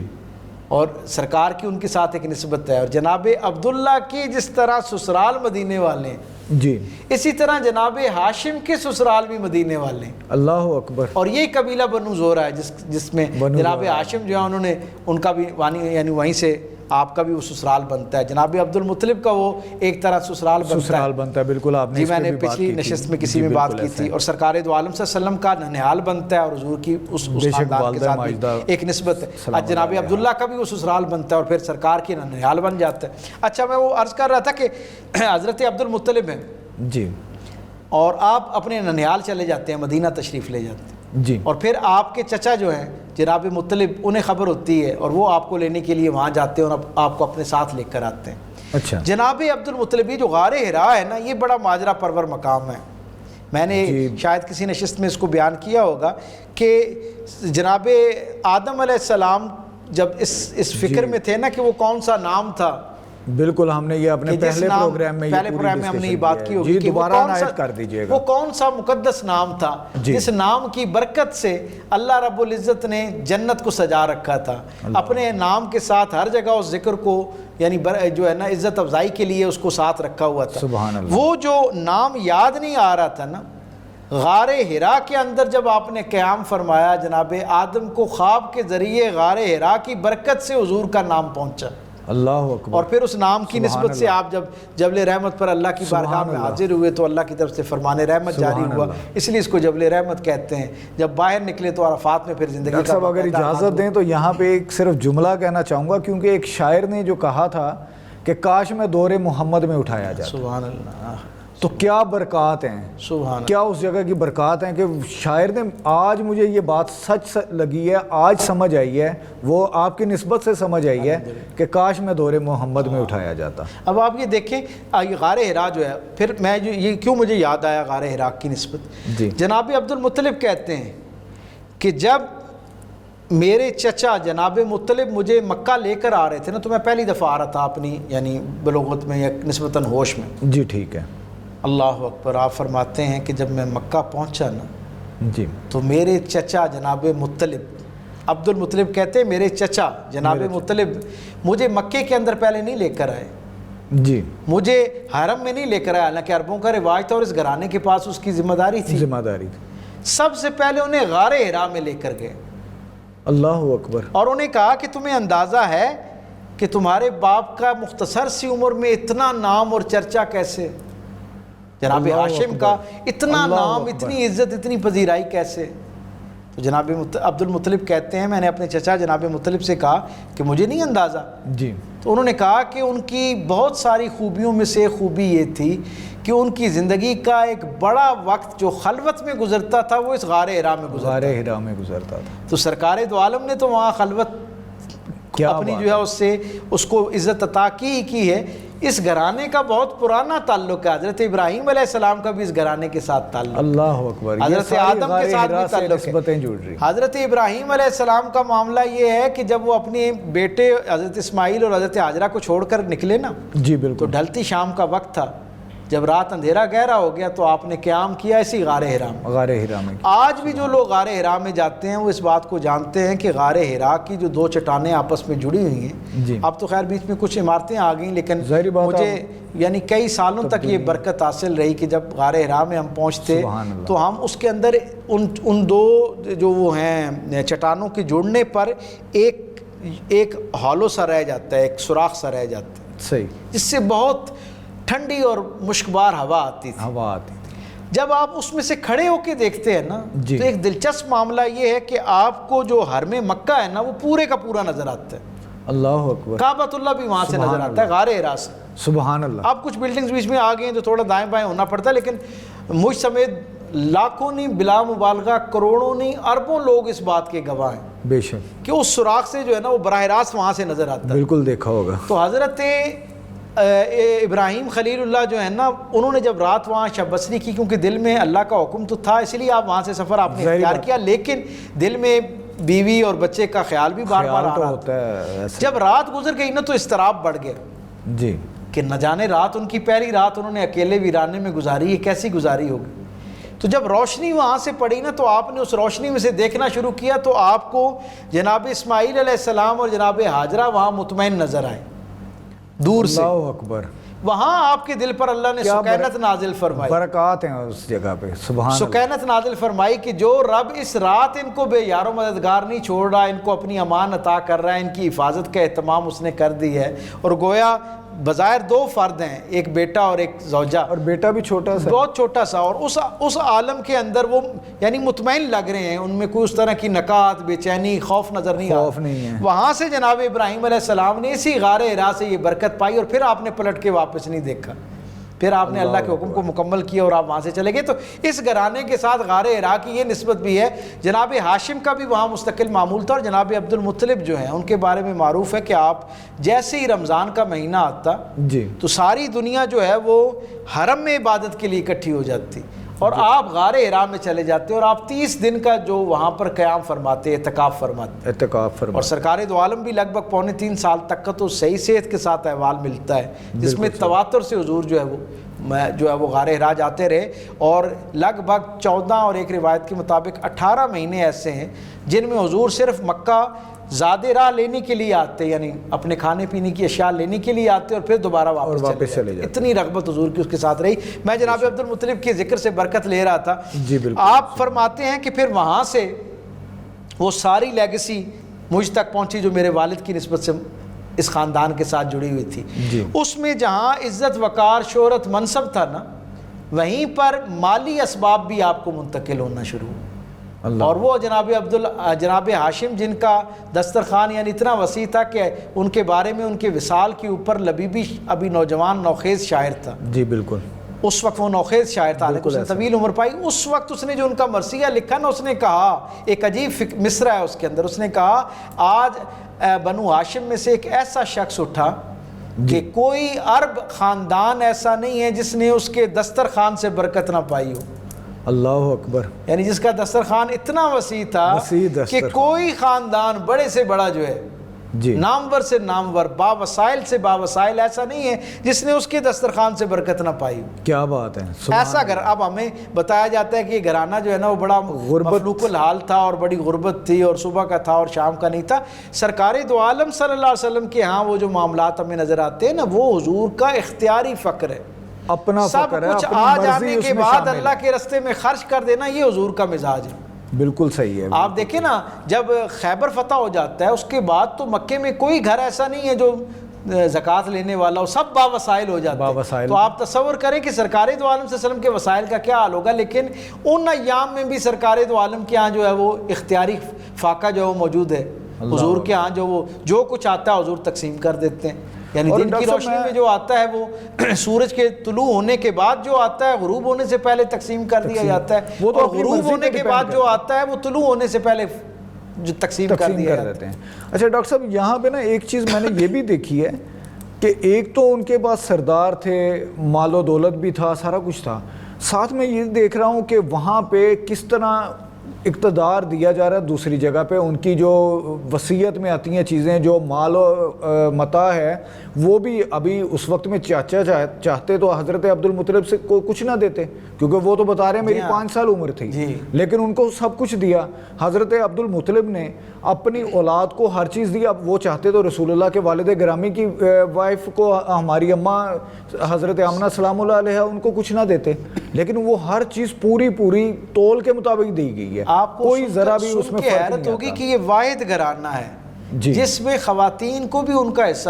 اور سرکار کی ان کے ساتھ ایک نسبت ہے، اور جناب عبداللہ کی جس طرح سسرال مدینے والے ہیں، جی، اسی طرح جناب ہاشم کے سسرال بھی مدینے والے ہیں۔ اللہ اکبر۔ اور یہ قبیلہ بنو زہرہ ہے جس میں جناب ہاشم جو ہے انہوں نے، ان کا بھی یعنی وہیں سے آپ کا بھی وہ سسرال بنتا ہے، جناب عبد المطلب کا وہ ایک طرح سسرال بنتا ہے۔ بالکل، آپ نے، جی، میں نے پچھلی نشست میں کسی میں بات کی تھی، اور سرکار دو عالم صلی اللہ علیہ وسلم کا ننھیال بنتا ہے، اور حضور کی اس خاندان کے ساتھ بھی ایک نسبت ہے۔ جناب عبداللہ کا بھی وہ سسرال بنتا ہے، اور پھر سرکار کی ننھیال بن جاتا ہے۔ اچھا، میں وہ عرض کر رہا تھا کہ حضرت عبد المطلب ہیں، جی، اور آپ اپنے ننھیال چلے جاتے ہیں، مدینہ تشریف لے جاتے ہیں، جی، اور پھر آپ کے چچا جو ہیں جناب مطلب، انہیں خبر ہوتی ہے اور وہ آپ کو لینے کے لیے وہاں جاتے ہیں اور آپ کو اپنے ساتھ لے کر آتے ہیں۔ اچھا، جناب عبد المطلب، یہ جو غار ہرا ہے نا، یہ بڑا ماجرا پرور مقام ہے۔ میں نے شاید کسی نشست میں اس کو بیان کیا ہوگا کہ جناب آدم علیہ السلام جب اس فکر میں تھے نا کہ وہ کون سا نام تھا، بالکل، ہم نے یہ اپنے پہلے پروگرام میں ہم نے یہ بات کی ہوگی کہ دوبارہ عنایت کر دیجئے گا، وہ کون سا مقدس نام تھا جس نام کی برکت سے اللہ رب العزت نے جنت کو سجا رکھا تھا، اپنے نام کے ساتھ ہر جگہ اس ذکر کو، یعنی جو ہے نا عزت افزائی کے لیے اس کو ساتھ رکھا ہوا تھا۔ سبحان اللہ۔ وہ جو نام یاد نہیں آ رہا تھا نا، غار ہرا کے اندر جب آپ نے قیام فرمایا، جناب آدم کو خواب کے ذریعے غار ہرا کی برکت سے حضور کا نام پہنچا۔ اللہ اکبر۔ اور پھر اس نام کی نسبت سے آپ جب جبل رحمت پر اللہ کی بارگاہ میں حاضر ہوئے تو اللہ کی طرف سے فرمان رحمت جاری ہوا، اس لیے اس کو جبل رحمت کہتے ہیں۔ جب باہر نکلے تو عرفات میں پھر زندگی کا، صاحب اگر اجازت دیں تو یہاں پہ ایک صرف جملہ کہنا چاہوں گا، کیونکہ ایک شاعر نے جو کہا تھا کہ کاش میں دور محمد میں اٹھایا جاتا. سبحان اللہ. تو کیا برکات ہیں, سبحان کیا اس جگہ کی برکات ہیں کہ شاعر نے, آج مجھے یہ بات سچ لگی ہے, آج سمجھ آئی ہے, وہ آپ کی نسبت سے سمجھ آئی ہے کہ کاش میں دور محمد میں اٹھایا جاتا. اب آپ یہ دیکھیں یہ غار حرا جو ہے, پھر میں جو یہ کیوں مجھے یاد آیا غار حرا کی نسبت, جی جناب عبد المطلب کہتے ہیں کہ جب میرے چچا جناب مطلب مجھے مکہ لے کر آ رہے تھے نا, تو میں پہلی دفعہ آ رہا تھا اپنی یعنی بلوغت میں یا نسبتاً ہوش میں. جی ٹھیک ہے. اللہ اکبر. آپ فرماتے ہیں کہ جب میں مکہ پہنچا نا, جی تو میرے چچا جناب مطلب, عبد المطلب کہتے ہیں میرے چچا جناب مطلب مجھے مکے کے اندر پہلے نہیں لے کر آئے, جی مجھے حرم میں نہیں لے کر آئے, حالانکہ عربوں کا رواج تھا اور اس گھرانے کے پاس اس کی ذمہ داری تھی. ذمہ داری. سب سے پہلے انہیں غار حرا میں لے کر گئے. اللہ اکبر. اور انہیں کہا کہ تمہیں اندازہ ہے کہ تمہارے باپ کا مختصر سی عمر میں اتنا نام اور چرچا کیسے, جناب ہاشم کا اتنا نام, اتنی عزت, اتنی پذیرائی کیسے. تو جناب عبد المطلب کہتے ہیں میں نے اپنے چچا جناب مطلب سے کہا کہ مجھے نہیں اندازہ. جی. تو انہوں نے کہا کہ ان کی بہت ساری خوبیوں میں سے خوبی یہ تھی کہ ان کی زندگی کا ایک بڑا وقت جو خلوت میں گزرتا تھا وہ اس غار حرا میں گزرتا. غار حرا میں گزرتا تھا. تو سرکار دو عالم نے تو وہاں خلوت اپنی جو ہے اس کو عزت عطا کی ہے. اس گھرانے کا بہت پرانا تعلق ہے, حضرت ابراہیم علیہ السلام کا بھی اس گھرانے کے ساتھ تعلق. اللہ اکبر. حضرت آدم کے ساتھ بھی تعلق ہے. جڑ رہی. حضرت ابراہیم علیہ السلام کا معاملہ یہ ہے کہ جب وہ اپنے بیٹے حضرت اسماعیل اور حضرت حاجرہ کو چھوڑ کر نکلے نا, جی بالکل, تو ڈھلتی شام کا وقت تھا, جب رات اندھیرا گہرا ہو گیا تو آپ نے قیام کیا اسی غار حرا میں. غار حرا میں. آج بھی جو لوگ غار حرا میں جاتے ہیں وہ اس بات کو جانتے ہیں کہ غار حرا کی جو دو چٹانیں آپس میں جڑی ہوئی ہیں. جی. اب تو خیر بیچ میں کچھ عمارتیں آ گئیں, لیکن مجھے یعنی کئی سالوں تک یہ برکت حاصل رہی کہ جب غار حرا میں ہم پہنچتے تو ہم اس کے اندر ان دو جو وہ ہیں چٹانوں کے جڑنے پر ایک ہالو سا رہ جاتا ہے, ایک سوراخ سا رہ جاتا ہے, صحیح, جس سے بہت ٹھنڈی اور مشکبار ہوا آتی تھی. جب آپ اس میں سے کھڑے ہو کے دیکھتے ہیں نا, تو ایک دلچسپ معاملہ یہ ہے کہ آپ کو جو حرم مکہ ہے نا وہ پورے کا پورا نظر آتا ہے. اللہ اکبر. کعبۃ اللہ بھی وہاں سے نظر آتا ہے غار حرا سے. سبحان اللہ. اب کچھ بلڈنگز بیچ میں آ گئی ہیں تو تھوڑا دائیں بائیں ہونا پڑتا ہے, لیکن مجھ سمیت لاکھوں نہیں, بلا مبالغہ کروڑوں نہیں, اربوں لوگ اس بات کے گواہ ہیں بے شک کہ اس سوراخ سے جو ہے نا وہ براہ راست وہاں سے نظر آتا ہے. بالکل دیکھا ہوگا. تو حضرت ابراہیم خلیل اللہ جو ہے نا, انہوں نے جب رات وہاں شب بسری کی, کیونکہ دل میں اللہ کا حکم تو تھا اس لیے آپ وہاں سے سفر آپ نے اختیار کیا, لیکن دل میں بیوی اور بچے کا خیال بھی بار بار آ رہا تھا. جب رات گزر گئی نا تو اضطراب بڑھ گیا. جی. کہ نہ جانے رات ان کی پہلی رات انہوں نے اکیلے ویرانے میں گزاری ہے, کیسی گزاری ہوگی. تو جب روشنی وہاں سے پڑی نا تو آپ نے اس روشنی میں سے دیکھنا شروع کیا, تو آپ کو جناب اسماعیل علیہ السلام اور جناب حاجرہ وہاں مطمئن نظر آئے دور سے. اللہ اکبر. وہاں آپ کے دل پر اللہ نے سکینت نازل فرمائی, برکات ہیں اس جگہ پہ. سبحان اللہ. سکینت نازل فرمائی کہ جو رب اس رات ان کو بے یار و مددگار نہیں چھوڑ رہا, ان کو اپنی امان عطا کر رہا ہے, ان کی حفاظت کا اہتمام اس نے کر دی ہے. اور گویا بظاہر دو فرد ہیں, ایک بیٹا اور ایک زوجہ, اور بیٹا بھی چھوٹا سا, بہت چھوٹا سا, اور اس عالم کے اندر وہ یعنی مطمئن لگ رہے ہیں, ان میں کوئی اس طرح کی نکات, بے چینی, خوف نظر نہیں آ رہا. وہاں سے جناب ابراہیم علیہ السلام نے اسی غار حرا سے یہ برکت پائی, اور پھر آپ نے پلٹ کے واپس نہیں دیکھا, پھر آپ نے اللہ کے حکم کو مکمل کیا اور آپ وہاں سے چلے گئے. تو اس گھرانے کے ساتھ غار حرا کی یہ نسبت بھی ہے. جناب ہاشم کا بھی وہاں مستقل معمول تھا, اور جناب عبد المطلب جو ہیں ان کے بارے میں معروف ہے کہ آپ جیسے ہی رمضان کا مہینہ آتا جی, تو ساری دنیا جو ہے وہ حرم میں عبادت کے لیے اکٹھی ہو جاتی, اور آپ غار حرا میں چلے جاتے, اور آپ 30 دن کا جو وہاں پر قیام فرماتے, اعتکاف فرماتے. اور سرکار دو عالم بھی لگ بھگ 3.25 سال تک کا تو صحیح صحت کے ساتھ احوال ملتا ہے, جس میں تواتر سے حضور جو ہے وہ غار حرا جاتے رہے. اور لگ بھگ 14 اور ایک روایت کے مطابق 18 مہینے ایسے ہیں جن میں حضور صرف مکہ زیادہ راہ لینے کے لیے آتے, یعنی اپنے کھانے پینے کی اشیاء لینے کے لیے آتے, اور پھر دوبارہ واپس چلے جاتے. اتنی رغبت حضور کی اس کے ساتھ رہی. میں جناب عبد المطلب کے ذکر سے برکت لے رہا تھا. جی بالکل. آپ فرماتے ہیں کہ پھر وہاں سے وہ ساری لیگسی مجھ تک پہنچی جو میرے والد کی نسبت سے اس خاندان کے ساتھ جڑی ہوئی تھی. جی. اس میں جہاں عزت وقار شہرت منصب تھا نا, وہیں پر مالی اسباب بھی آپ کو منتقل ہونا شروع. اور وہ جناب ہاشم جن کا دسترخوان یعنی اتنا وسیع تھا کہ ان کے بارے میں ان کے وصال کے اوپر لبیبی ابھی نوجوان نوخیز شاعر تھا. جی بالکل. اس وقت وہ نوخیز شاعر تھا، اس نے طویل عمر پائی. اس وقت اس نے جو ان کا مرثیہ لکھا نا، اس نے کہا، ایک عجیب مصرع ہے اس کے اندر، اس نے کہا آج بنو ہاشم میں سے ایک ایسا شخص اٹھا کہ کوئی عرب خاندان ایسا نہیں ہے جس نے اس کے دسترخوان سے برکت نہ پائی ہو. اللہ اکبر. یعنی جس کا دسترخوان اتنا وسیع تھا کہ کوئی خاندان بڑے سے بڑا جو ہے جی نامور سے نامور، با وسائل سے با وسائل ایسا نہیں ہے جس نے اس کے دسترخوان سے برکت نہ پائی. کیا بات ہے. ایسا گھر، اب ہمیں بتایا جاتا ہے کہ یہ گھرانہ جو ہے نا وہ بڑا مفلوق الحال تھا اور بڑی غربت تھی اور صبح کا تھا اور شام کا نہیں تھا. سرکار دو عالم صلی اللہ علیہ وسلم کے ہاں وہ جو معاملات ہمیں نظر آتے ہیں نا، وہ حضور کا اختیاری فقر ہے، اپنا سب فقر ہے، کچھ اپنی آ مرضی جانے اس کے میں بعد شامل ہے. اللہ کے رستے میں خرچ کر دینا، یہ حضور کا مزاج ہے. بالکل صحیح ہے. آپ دیکھیں نا، جب خیبر فتح ہو جاتا ہے اس کے بعد تو مکے میں کوئی گھر ایسا نہیں ہے جو زکوٰۃ لینے والا ہو، سب با وسائل ہو جاتے ہیں. تو آپ تصور کریں کہ سرکار دو عالم صلی اللہ علیہ وسلم کے وسائل کا کیا حال ہوگا. لیکن ان ایام میں بھی سرکار دو عالم کے ہاں جو ہے وہ اختیاری فاقہ جو ہے وہ موجود ہے. حضور کے ہاں جو کچھ آتا ہے حضور تقسیم کر دیتے ہیں. یعنی دن کی روشنی میں جو آتا ہے وہ سورج کے طلوع ہونے کے بعد جو آتا ہے غروب ہونے سے پہلے تقسیم کر دیا جاتا ہے، وہ تو غروب ہونے کے بعد جو آتا ہے وہ طلوع ہونے سے پہلے جو تقسیم کر دیا جاتا ہے. اچھا ڈاکٹر صاحب، یہاں پہ نا ایک چیز میں نے یہ بھی دیکھی ہے کہ ایک تو ان کے پاس سردار تھے، مال و دولت بھی تھا، سارا کچھ تھا. ساتھ میں یہ دیکھ رہا ہوں کہ وہاں پہ کس طرح اقتدار دیا جا رہا ہے. دوسری جگہ پہ ان کی جو وصیت میں آتی ہیں چیزیں، جو مال و متاع ہے، وہ بھی ابھی اس وقت میں چاچا چاہتے تو حضرت عبد المطلب سے کچھ نہ دیتے، کیونکہ وہ تو بتا رہے ہیں میری 5 سال عمر تھی، لیکن ان کو سب کچھ دیا. حضرت عبد المطلب نے اپنی اولاد کو ہر چیز دی. اب وہ چاہتے تو رسول اللہ کے والد گرامی کی وائف کو، ہماری اماں حضرت آمنہ سلام اللہ علیہ، ان کو کچھ نہ دیتے، لیکن وہ ہر چیز پوری تول کے مطابق دی گئی ہے. آپ کو کوئی ذرا بھی اس میں فرق حیرت ہوگی کہ یہ واحد گھرانہ ہے جس میں خواتین کو بھی ان کا حصہ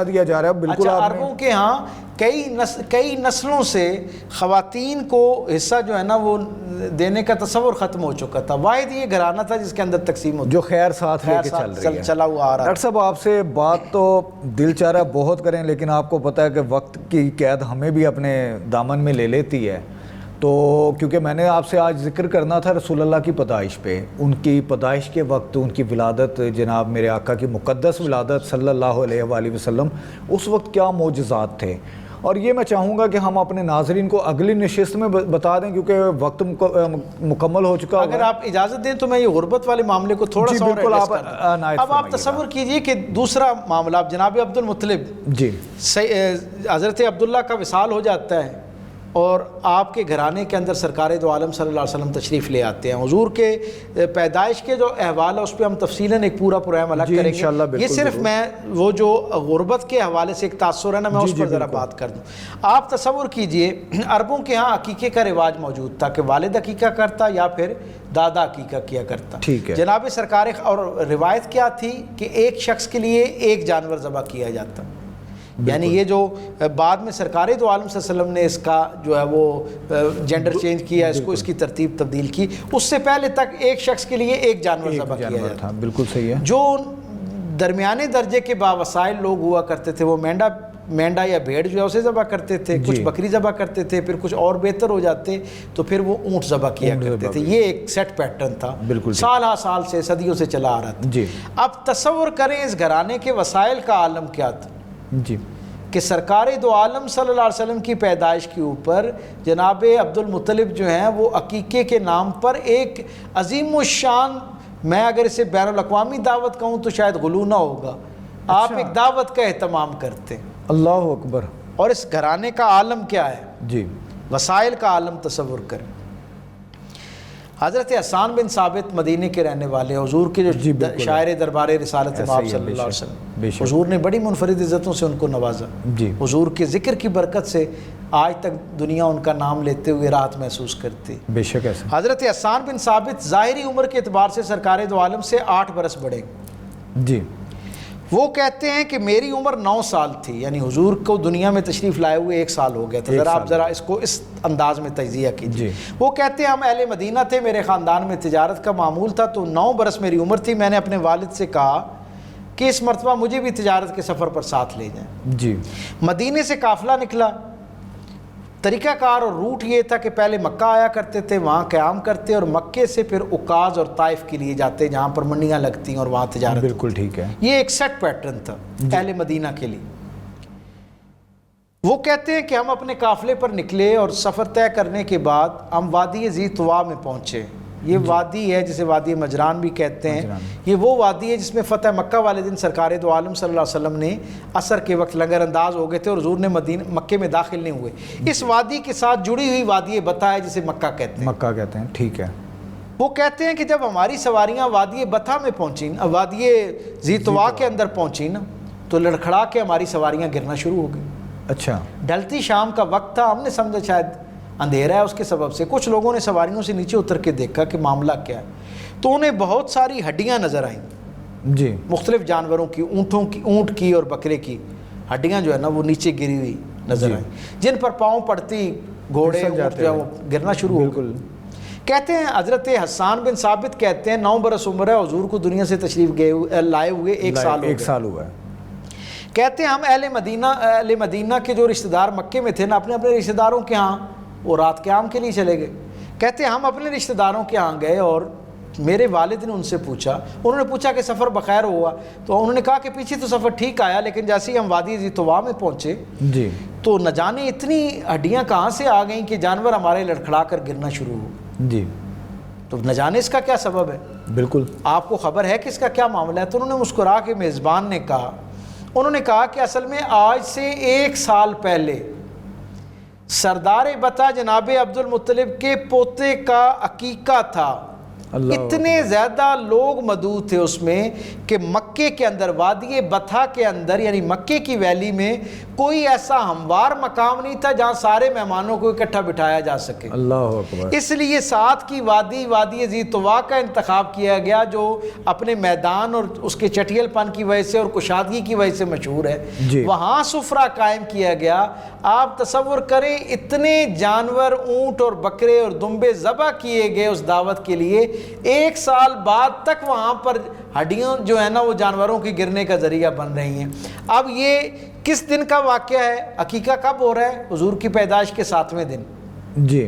دیا جا رہا ہے. بالکل. عربوں کے ہاں کئی نسلوں سے خواتین کو حصہ جو ہے نا وہ دینے کا تصور ختم ہو چکا تھا. واحد یہ گھرانہ تھا جس کے اندر تقسیم ہوتی، جو خیر ساتھ لے کے چلا ہوا آ رہا ہے. ڈاکٹر صاحب، آپ سے بات تو دل چاہ رہا بہت کریں، لیکن آپ کو پتہ ہے کہ وقت کی قید ہمیں بھی اپنے دامن میں لے لیتی ہے. تو کیونکہ میں نے آپ سے آج ذکر کرنا تھا رسول اللہ کی پیدائش پہ، ان کی پیدائش کے وقت ان کی ولادت، جناب میرے آقا کی مقدس ولادت صلی اللہ علیہ وآلہ وسلم، اس وقت کیا معجزات تھے. اور یہ میں چاہوں گا کہ ہم اپنے ناظرین کو اگلی نشست میں بتا دیں، کیونکہ وقت مکمل ہو چکا. اگر آپ اجازت دیں تو میں یہ غربت والے معاملے کو تھوڑا سا اب آپ تصور کیجئے کہ دوسرا معاملہ، جناب عبد المطلب جی حضرت عبداللہ کا وصال ہو جاتا ہے اور آپ کے گھرانے کے اندر سرکار دو عالم صلی اللہ علیہ وسلم تشریف لے آتے ہیں. حضور کے پیدائش کے جو احوال ہے اس پہ ہم تفصیلاً ایک پورا پروگرام الگ کریں گے. یہ صرف میں وہ جو غربت کے حوالے سے ایک تاثر ہے نا، میں اس پر ذرا بات کر دوں. آپ تصور کیجئے عربوں کے ہاں عقیقے کا رواج موجود تھا کہ والد عقیقہ کرتا یا پھر دادا عقیقہ کیا کرتا. جناب سرکار، اور روایت کیا تھی کہ ایک شخص کے لیے ایک جانور ذبح کیا جاتا. یعنی یہ جو بعد میں سرکار دو عالم صلی اللہ علیہ وسلم نے اس کا جو ہے وہ جینڈر چینج کیا، اس کی ترتیب تبدیل کی. اس سے پہلے تک ایک شخص کے لیے ایک جانور ذبح کیا جاتا. بالکل صحیح ہے. جو درمیانے درجے کے باوسائل لوگ ہوا کرتے تھے وہ مینڈا یا بھیڑ جو ہے اسے ذبح کرتے تھے، کچھ بکری ذبح کرتے تھے، پھر کچھ اور بہتر ہو جاتے تو پھر وہ اونٹ ذبح کیا کرتے تھے. یہ ایک سیٹ پیٹرن تھا، سال ہا سال سے صدیوں سے چلا آ رہا تھا. اب تصور کریں اس گھرانے کے وسائل کا عالم کیا تھا کہ سرکار دو عالم صلی اللہ علیہ وسلم کی پیدائش کے اوپر جناب عبد المطلب جو ہیں وہ عقیقے کے نام پر ایک عظیم الشان، میں اگر اسے بین الاقوامی دعوت کہوں تو شاید غلو نہ ہوگا، آپ ایک دعوت کا اہتمام کرتے. اللہ اکبر. اور اس گھرانے کا عالم کیا ہے؟ وسائل کا عالم تصور کریں. حضرت حسان بن ثابت مدینے کے رہنے والے، حضور کے جو شاعر دربار رسالت مآب صلی اللہ علیہ وسلم، حضور نے بڑی منفرد عزتوں سے ان کو نوازا. حضور کے ذکر کی برکت سے آج تک دنیا ان کا نام لیتے ہوئے راحت محسوس کرتی. بے شک ایسا. حضرت حسان بن ثابت ظاہری عمر کے اعتبار سے سرکار دو عالم سے 8 برس بڑے. وہ کہتے ہیں کہ میری عمر 9 سال تھی، یعنی حضور کو دنیا میں تشریف لائے ہوئے 1 سال ہو گیا تھا. آپ ذرا اس کو اس انداز میں تجزیہ کیجیے. وہ کہتے ہیں ہم اہل مدینہ تھے، میرے خاندان میں تجارت کا معمول تھا، تو 9 برس میری عمر تھی. میں نے اپنے والد سے کہا کہ اس مرتبہ مجھے بھی تجارت کے سفر پر ساتھ لے جائیں. جی. مدینے سے قافلہ نکلا. طریقہ کار اور روٹ یہ تھا کہ پہلے مکہ آیا کرتے تھے، وہاں قیام کرتے، اور مکے سے پھر عکاظ اور طائف کے لیے جاتے جہاں پر منڈیاں لگتی ہیں اور وہاں تجارت. بالکل ٹھیک ہے. یہ ایک سیٹ پیٹرن تھا اہل مدینہ کے لیے. وہ کہتے ہیں کہ ہم اپنے قافلے پر نکلے اور سفر طے کرنے کے بعد ہم وادی ذی طوا میں پہنچے. یہ وادی ہے جسے وادی مجران بھی کہتے ہیں. یہ وہ وادی ہے جس میں فتح مکہ والے دن سرکار دو عالم صلی اللہ علیہ وسلم نے عصر کے وقت لنگر انداز ہو گئے تھے اور حضور نے مکے میں داخل نہیں ہوئے. اس وادی کے ساتھ جڑی ہوئی وادی بطا ہے جسے مکہ کہتے ہیں. مکہ کہتے ہیں، ٹھیک ہے. وہ کہتے ہیں کہ جب ہماری سواریاں وادی بطا میں پہنچیں، وادی ذی طوا کے اندر پہنچیں نا، تو لڑکھڑا کے ہماری سواریاں گرنا شروع ہو گئی. اچھا. ڈھلتی شام کا وقت تھا. ہم نے سمجھا شاید اندھیرا ہے، اس کے سبب سے کچھ لوگوں نے سواریوں سے نیچے اتر کے دیکھا کہ معاملہ کیا ہے. تو انہیں بہت ساری ہڈیاں نظر آئیں. جی. مختلف جانوروں کی، اونٹ کی اور بکرے کی ہڈیاں جو ہے نا وہ نیچے گری ہوئی نظر آئیں، جن پر پاؤں پڑتی گھوڑے گرنا شروع ہو گئے. کہتے ہیں حضرت حسان بن ثابت کہتے ہیں 9 برس عمر ہے، حضور کو دنیا سے تشریف لائے ہوئے 1 سال ہوا ہے. کہتے ہیں ہم اہل مدینہ کے جو رشتہ دار مکے میں تھے نا، اپنے رشتہ داروں کے ہاں وہ رات قیام کے لیے چلے گئے. کہتے ہیں ہم اپنے رشتہ داروں کے ہاں گئے اور میرے والد نے ان سے پوچھا، انہوں نے پوچھا کہ سفر بخیر ہوا؟ تو انہوں نے کہا کہ پیچھے تو سفر ٹھیک آیا، لیکن جیسے ہی ہم وادی ذی طوا میں پہنچے جی تو نہ جانے اتنی ہڈیاں کہاں سے آ گئیں کہ جانور ہمارے لڑکھڑا کر گرنا شروع ہو. جی. تو نہ جانے اس کا کیا سبب ہے. بالکل. آپ کو خبر ہے کہ اس کا کیا معاملہ ہے؟ تو انہوں نے مسکرا کے میزبان نے کہا، انہوں نے کہا کہ اصل میں آج سے 1 سال پہلے سردار بطا جناب عبد المطلب کے پوتے کا عقیقہ تھا. اتنے زیادہ لوگ موجود تھے اس میں کہ مکے کے اندر وادی بطا کے اندر یعنی مکے کی ویلی میں کوئی ایسا ہموار مقام نہیں تھا جہاں سارے مہمانوں کو اکٹھا بٹھایا جا سکے. اللہ اکبر. اس لیے ساتھ کی وادی ذی طوا کا انتخاب کیا گیا جو اپنے میدان اور اس کے چٹیل پن کی وجہ سے اور کشادگی کی وجہ سے مشہور ہے. وہاں سفرہ قائم کیا گیا. آپ تصور کریں اتنے جانور، اونٹ اور بکرے اور دمبے ذبح کیے گئے اس دعوت کے لیے. 1 سال بعد تک وہاں پر ہڈیاں جو ہے نا وہ جانوروں کی گرنے کا ذریعہ بن رہی ہیں. اب یہ کس دن کا واقعہ ہے؟ عقیقہ کب ہو رہا ہے؟ حضور کی پیدائش کے 7ویں دن. جی.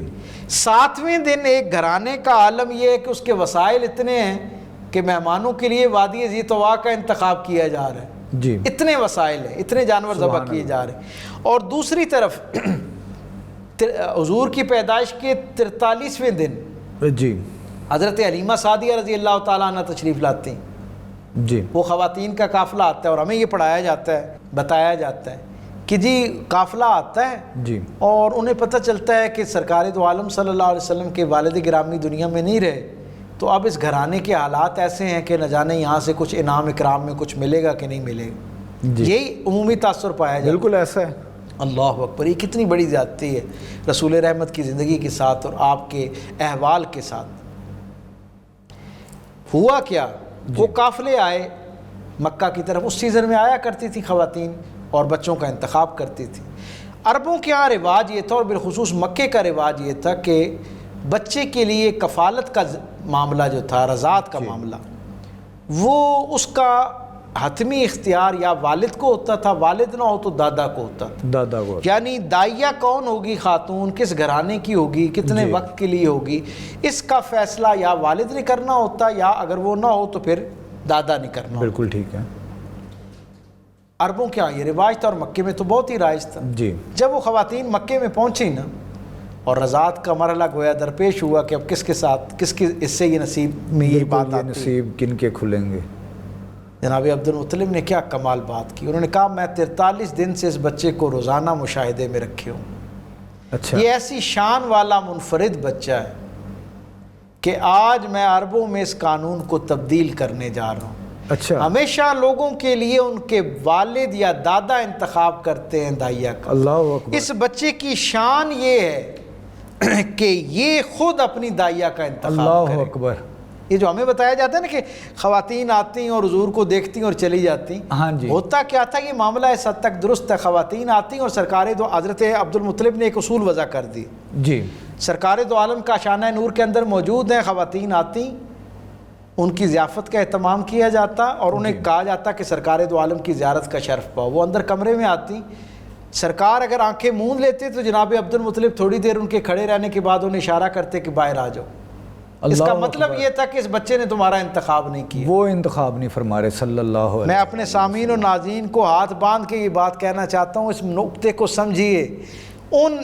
7ویں دن ایک گھرانے کا عالم یہ ہے کہ اس کے وسائل اتنے ہیں کہ مہمانوں کے لیے وادی ذی طوا کا انتخاب کیا جا رہا ہے. جی. اتنے وسائل ہیں، اتنے جانور ذبح کیے جا رہے ہیں. اور دوسری طرف حضور کی پیدائش کے 43ویں دن جی حضرت حلیمہ سعدیہ رضی اللہ تعالیٰ عنہ تشریف لاتی ہیں. جی. وہ خواتین کا قافلہ آتا ہے اور ہمیں یہ پڑھایا جاتا ہے، بتایا جاتا ہے کہ جی قافلہ آتا ہے جی اور انہیں پتہ چلتا ہے کہ سرکار دو عالم صلی اللہ علیہ وسلم کے والد گرامی دنیا میں نہیں رہے. تو اب اس گھرانے کے حالات ایسے ہیں کہ نہ جانے یہاں سے کچھ انعام اکرام میں کچھ ملے گا کہ نہیں ملے گا. یہی عمومی تاثر پایا جاتا ہے. بالکل ایسا ہے. اللہ اکبر. یہ کتنی بڑی زیادتی ہے رسول رحمت کی زندگی کے ساتھ اور آپ کے احوال کے ساتھ. ہوا کیا؟ وہ قافلے آئے مکہ کی طرف. اس سیزن میں آیا کرتی تھی خواتین اور بچوں کا انتخاب کرتی تھی. عربوں کے یہاں رواج یہ تھا اور بالخصوص مکے کا رواج یہ تھا کہ بچے کے لیے کفالت کا معاملہ جو تھا، رضاعت کا معاملہ، وہ اس کا حتمی اختیار یا والد کو ہوتا تھا، والد نہ ہو تو دادا کو ہوتا تھا. دادا کو. یعنی دائیا کون ہوگی خاتون، کس گھرانے کی ہوگی، کتنے وقت کے لیے ہوگی، اس کا فیصلہ یا والد نے کرنا ہوتا یا اگر وہ نہ ہو تو پھر دادا نے کرنا. بالکل ٹھیک ہے. عربوں کے یہاں یہ رواج تھا اور مکے میں تو بہت ہی رائج تھا. جی. جب وہ خواتین مکے میں پہنچی نا اور رضاعت کا مرحلہ گویا درپیش ہوا کہ اب کس کے ساتھ کس کے اس سے یہ نصیب میں یہ بات آتی، نصیب کن کے کھلیں گے. جناب عبد المطلب نے کیا کمال بات کی. انہوں نے کہا میں 43 دن سے اس بچے کو روزانہ مشاہدے میں رکھے ہوں. اچھا. یہ ایسی شان والا منفرد بچہ ہے کہ آج میں عربوں میں اس قانون کو تبدیل کرنے جا رہا ہوں. اچھا. ہمیشہ لوگوں کے لیے ان کے والد یا دادا انتخاب کرتے ہیں دائیا کا. اللہ اکبر. اس بچے کی شان یہ ہے کہ یہ خود اپنی دائیا کا انتخاب کرے. اللہ اکبر. یہ جو ہمیں بتایا جاتا ہے نا کہ خواتین آتی ہیں اور حضور کو دیکھتی ہیں اور چلی جاتی ہیں، ہاں جی، ہوتا کیا تھا؟ یہ معاملہ اس حد تک درست ہے، خواتین آتی ہیں اور سرکار دو حضرت عبد المطلب نے ایک اصول وضع کر دی، جی، سرکار دو عالم کا شانہ نور کے اندر موجود ہیں، خواتین آتی، ان کی ضیافت کا اہتمام کیا جاتا اور انہیں کہا جاتا کہ سرکار دو عالم کی زیارت کا شرف پاؤ۔ وہ اندر کمرے میں آتی، سرکار اگر آنکھیں موند لیتے تو جناب عبد المطلب تھوڑی دیر ان کے کھڑے رہنے کے بعد انہیں اشارہ کرتے کہ باہر آ جاؤ۔ اس کا مطلب یہ تھا کہ اس بچے نے تمہارا انتخاب نہیں کیا، وہ انتخاب نہیں فرما رہے صلی اللہ علیہ میں اپنے سامعین اور ناظرین کو ہاتھ باندھ کے یہ بات کہنا چاہتا ہوں، اس نقطے کو سمجھیے، ان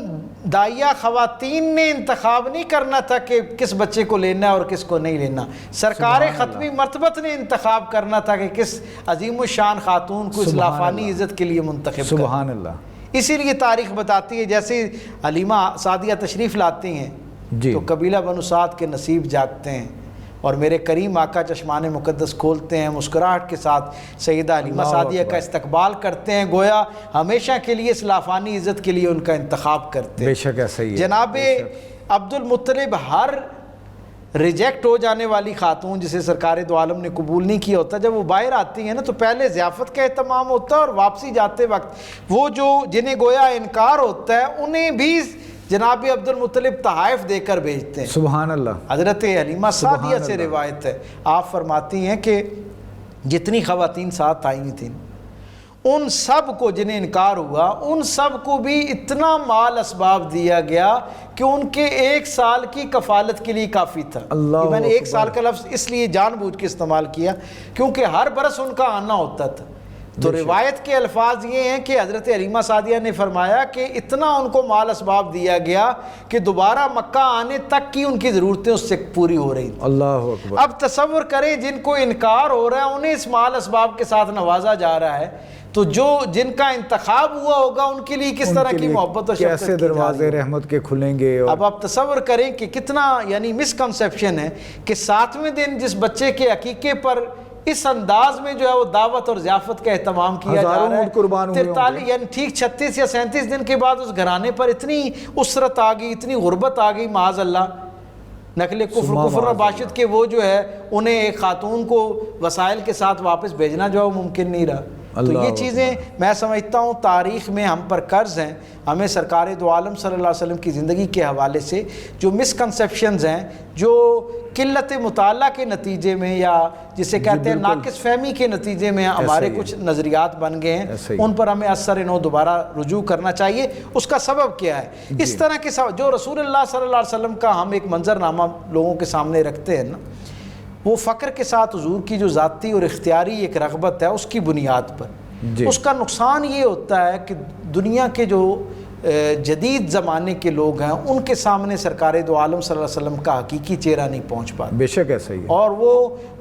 داعیہ خواتین نے انتخاب نہیں کرنا تھا کہ کس بچے کو لینا ہے اور کس کو نہیں لینا، سرکار ختمی مرتبت نے انتخاب کرنا تھا کہ کس عظیم الشان خاتون کو اس لافانی عزت کے لیے منتخب کرنا۔ سبحان اللہ۔ اسی لیے تاریخ بتاتی ہے، جیسے حلیمہ سعدیہ تشریف لاتی ہیں جی، تو قبیلہ بنو سعد کے نصیب جاگتے ہیں اور میرے کریم آقا چشمان مقدس کھولتے ہیں، مسکراہٹ کے ساتھ سیدہ حلیمہ سعدیہ کا استقبال کرتے ہیں، گویا ہمیشہ کے لیے اس لافانی عزت کے لیے ان کا انتخاب کرتے ہیں۔ بے شک ایسا ہی ہے جناب عبد المطلب ہر ریجیکٹ ہو جانے والی خاتون جسے سرکار دو عالم نے قبول نہیں کیا ہوتا، جب وہ باہر آتی ہیں نا تو پہلے ضیافت کا اہتمام ہوتا ہے اور واپسی جاتے وقت وہ جو جنہیں گویا انکار ہوتا ہے انہیں بھی جناب عبد المطلب تحائف دے کر بھیجتے ہیں۔ سبحان اللہ۔ حضرت حلیمہ سعدیہ سے روایت ہے، آپ فرماتی ہیں کہ جتنی خواتین ساتھ آئی ہوئی تھیں ان سب کو جنہیں انکار ہوا ان سب کو بھی اتنا مال اسباب دیا گیا کہ ان کے 1 سال کی کفالت کے لیے کافی تھا۔ اللہ میں نے 1 سال کا لفظ اس لیے جان بوجھ کے استعمال کیا کیونکہ ہر برس ان کا آنا ہوتا تھا۔ تو روایت کے الفاظ یہ ہیں کہ حضرت حلیمہ سعدیہ نے فرمایا کہ اتنا ان کو مال اسباب دیا گیا کہ دوبارہ مکہ آنے تک کی ان کی ضرورتیں اس سے پوری ہو رہی تھیں۔ اللہ اکبر۔ اب تصور کریں جن کو انکار ہو رہا ہے انہیں اس مال اسباب کے ساتھ نوازا جا رہا ہے، تو جو جن کا انتخاب ہوا ہوگا ان کے لیے کس طرح کی محبت اور شفقت کیسے دروازے رحمت کے کھلیں گے۔ اب آپ تصور کریں کہ کتنا یعنی مسکنسیپشن ہے کہ 7ویں دن جس بچے کے عقیقے پر اس انداز میں جو ہے وہ دعوت اور ضیافت کا اہتمام کیا جا رہا ہے، 43 یعنی ٹھیک 36 یا 37 دن کے بعد اس گھرانے پر اتنی اسرت آ گئی، اتنی غربت آ گئی، معاذ اللہ، نقل کفر و باشد کے وہ جو ہے انہیں ایک خاتون کو وسائل کے ساتھ واپس بھیجنا جو ہے وہ ممکن نہیں رہا۔ تو یہ چیزیں میں سمجھتا ہوں تاریخ میں ہم پر قرض ہیں، ہمیں سرکار دو عالم صلی اللہ علیہ وسلم کی زندگی کے حوالے سے جو مسکنسیپشنز ہیں، جو قلت مطالعہ کے نتیجے میں یا جسے کہتے ہیں ناقص فہمی کے نتیجے میں ہمارے کچھ نظریات بن گئے ہیں، ان پر ہمیں اثر نو دوبارہ رجوع کرنا چاہیے۔ اس کا سبب کیا ہے؟ اس طرح کے جو رسول اللہ صلی اللہ علیہ وسلم کا ہم ایک منظرنامہ لوگوں کے سامنے رکھتے ہیں نا، وہ فقر کے ساتھ حضور کی جو ذاتی اور اختیاری ایک رغبت ہے اس کی بنیاد پر اس کا نقصان یہ ہوتا ہے کہ دنیا کے جو جدید زمانے کے لوگ ہیں ان کے سامنے سرکار دو عالم صلی اللہ علیہ وسلم کا حقیقی چہرہ نہیں پہنچ پاتا۔ بے شک ایسا ہی ہے، اور وہ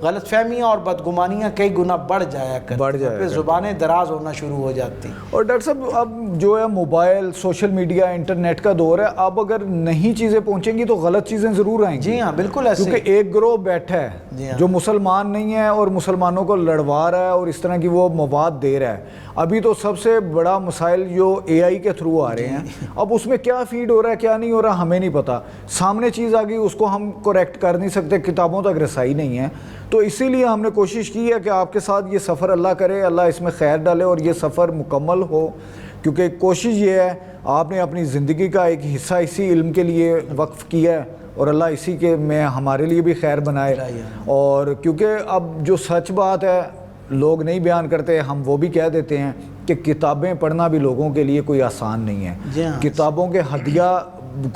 غلط فہمیاں اور بدگمانیاں کئی گنا بڑھ جایا کرتی ہیں، پھر زبانیں دراز ہونا شروع ہو جاتی۔ اور ڈاکٹر صاحب اب جو ہے موبائل، سوشل میڈیا، انٹرنیٹ کا دور ہے، اب اگر نہیں چیزیں پہنچیں گی تو غلط چیزیں ضرور آئیں گی۔ جی ہاں بالکل ایسے، کیونکہ ایک گروہ بیٹھا ہے جو مسلمان نہیں ہے اور مسلمانوں کو لڑوا رہا ہے اور اس طرح کی وہ مواد دے رہا ہے۔ ابھی تو سب سے بڑا مسائل جو اے آئی کے تھرو آ رہے ہیں، اب اس میں کیا فیڈ ہو رہا ہے کیا نہیں ہو رہا ہمیں نہیں پتا، سامنے چیز آ گئی اس کو ہم کریکٹ کر نہیں سکتے، کتابوں تک رسائی نہیں ہے۔ تو اسی لیے ہم نے کوشش کی ہے کہ آپ کے ساتھ یہ سفر اللہ کرے، اللہ اس میں خیر ڈالے اور یہ سفر مکمل ہو، کیونکہ کوشش یہ ہے آپ نے اپنی زندگی کا ایک حصہ اسی علم کے لیے وقف کیا ہے اور اللہ اسی کے میں ہمارے لیے بھی خیر بنائے۔ اور کیونکہ اب جو سچ بات ہے لوگ نہیں بیان کرتے، ہم وہ بھی کہہ دیتے ہیں کہ کتابیں پڑھنا بھی لوگوں کے لیے کوئی آسان نہیں ہے۔ کتابوں کے ہدیہ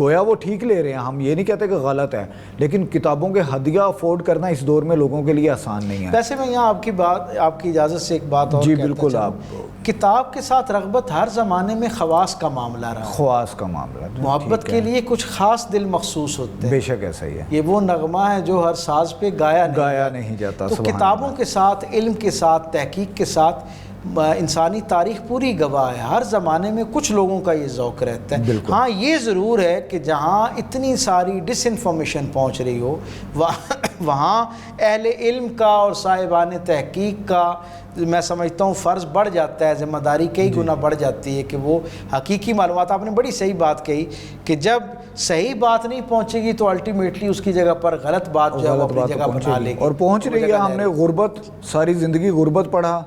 گویا وہ ٹھیک لے رہے ہیں، ہم یہ نہیں کہتے کہ غلط ہے، لیکن کتابوں کے ہدیہ افورڈ کرنا اس دور میں لوگوں کے لیے آسان نہیں ہے۔ ویسے میں یہاں آپ کی اجازت سے ایک بات اور جی بالکل، آپ کتاب کے ساتھ رغبت ہر زمانے میں خواص کا معاملہ رہا ہے، خواص کا معاملہ، محبت کے لیے کچھ خاص دل مخصوص ہوتے ہیں۔ بے شک ایسا ہی ہے، یہ وہ نغمہ ہے جو ہر ساز پہ گایا نہیں جاتا۔ نہیں جاتا۔ تو کتابوں کے ساتھ، علم کے ساتھ، تحقیق کے ساتھ انسانی تاریخ پوری گواہ ہے، ہر زمانے میں کچھ لوگوں کا یہ ذوق رہتا ہے۔ ہاں یہ ضرور ہے کہ جہاں اتنی ساری ڈس انفارمیشن پہنچ رہی ہو وہاں اہل علم کا اور صاحبان تحقیق کا میں سمجھتا ہوں فرض بڑھ جاتا ہے، ذمہ داری کئی گنا بڑھ جاتی ہے کہ وہ حقیقی معلومات، آپ نے بڑی صحیح بات کہی کہ جب صحیح بات نہیں پہنچے گی تو الٹیمیٹلی اس کی جگہ پر غلط بات جو ہے وہ اپنی جگہ بنا لے گی، اور پہنچ رہی ہے۔ ہم نے غربت، ساری زندگی غربت پڑھا،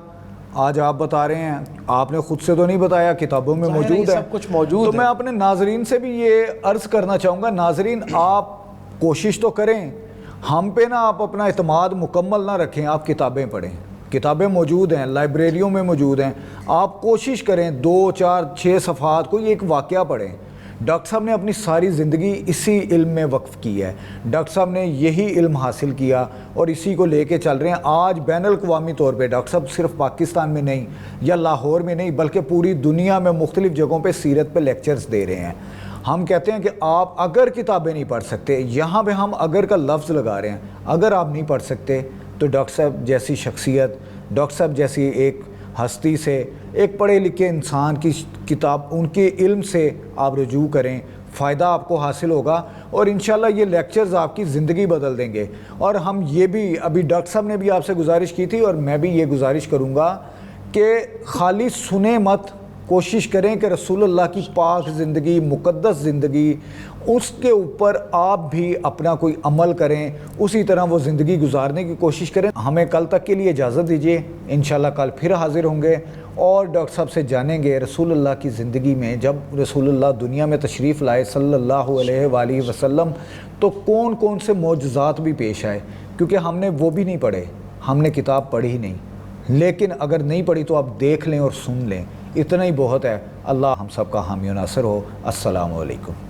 آج آپ بتا رہے ہیں، آپ نے خود سے تو نہیں بتایا، کتابوں میں موجود ہے، سب کچھ موجود ہے۔ تو میں اپنے ناظرین سے بھی یہ عرض کرنا چاہوں گا، ناظرین آپ کوشش تو کریں، ہم پہ نہ آپ اپنا اعتماد مکمل نہ رکھیں، آپ کتابیں پڑھیں، کتابیں موجود ہیں، لائبریریوں میں موجود ہیں، آپ کوشش کریں 2 4 6 صفحات کوئی ایک واقعہ پڑھیں۔ ڈاکٹر صاحب نے اپنی ساری زندگی اسی علم میں وقف کی ہے، ڈاکٹر صاحب نے یہی علم حاصل کیا اور اسی کو لے کے چل رہے ہیں۔ آج بین الاقوامی طور پہ ڈاکٹر صاحب صرف پاکستان میں نہیں یا لاہور میں نہیں بلکہ پوری دنیا میں مختلف جگہوں پہ سیرت پہ لیکچرز دے رہے ہیں۔ ہم کہتے ہیں کہ آپ اگر کتابیں نہیں پڑھ سکتے، یہاں پہ ہم اگر کا لفظ لگا رہے ہیں، اگر آپ نہیں پڑھ سکتے تو ڈاکٹر صاحب جیسی شخصیت، ڈاکٹر صاحب جیسی ایک ہستی سے، ایک پڑھے لکھے انسان کی کتاب، ان کے علم سے آپ رجوع کریں، فائدہ آپ کو حاصل ہوگا اور انشاءاللہ یہ لیکچرز آپ کی زندگی بدل دیں گے۔ اور ہم یہ بھی ابھی ڈاکٹر صاحب نے بھی آپ سے گزارش کی تھی اور میں بھی یہ گزارش کروں گا کہ خالی سنیں مت، کوشش کریں کہ رسول اللہ کی پاک زندگی، مقدس زندگی، اس کے اوپر آپ بھی اپنا کوئی عمل کریں، اسی طرح وہ زندگی گزارنے کی کوشش کریں۔ ہمیں کل تک کے لیے اجازت دیجیے، انشاءاللہ کل پھر حاضر ہوں گے اور ڈاکٹر صاحب سے جانیں گے رسول اللہ کی زندگی میں جب رسول اللہ دنیا میں تشریف لائے صلی اللہ علیہ وآلہ وسلم تو کون کون سے معجزات بھی پیش آئے، کیونکہ ہم نے وہ بھی نہیں پڑھے، ہم نے کتاب پڑھی ہی نہیں، لیکن اگر نہیں پڑھی تو آپ دیکھ لیں اور سن لیں، اتنا ہی بہت ہے۔ اللہ ہم سب کا حامی و ناصر ہو۔ السلام علیکم۔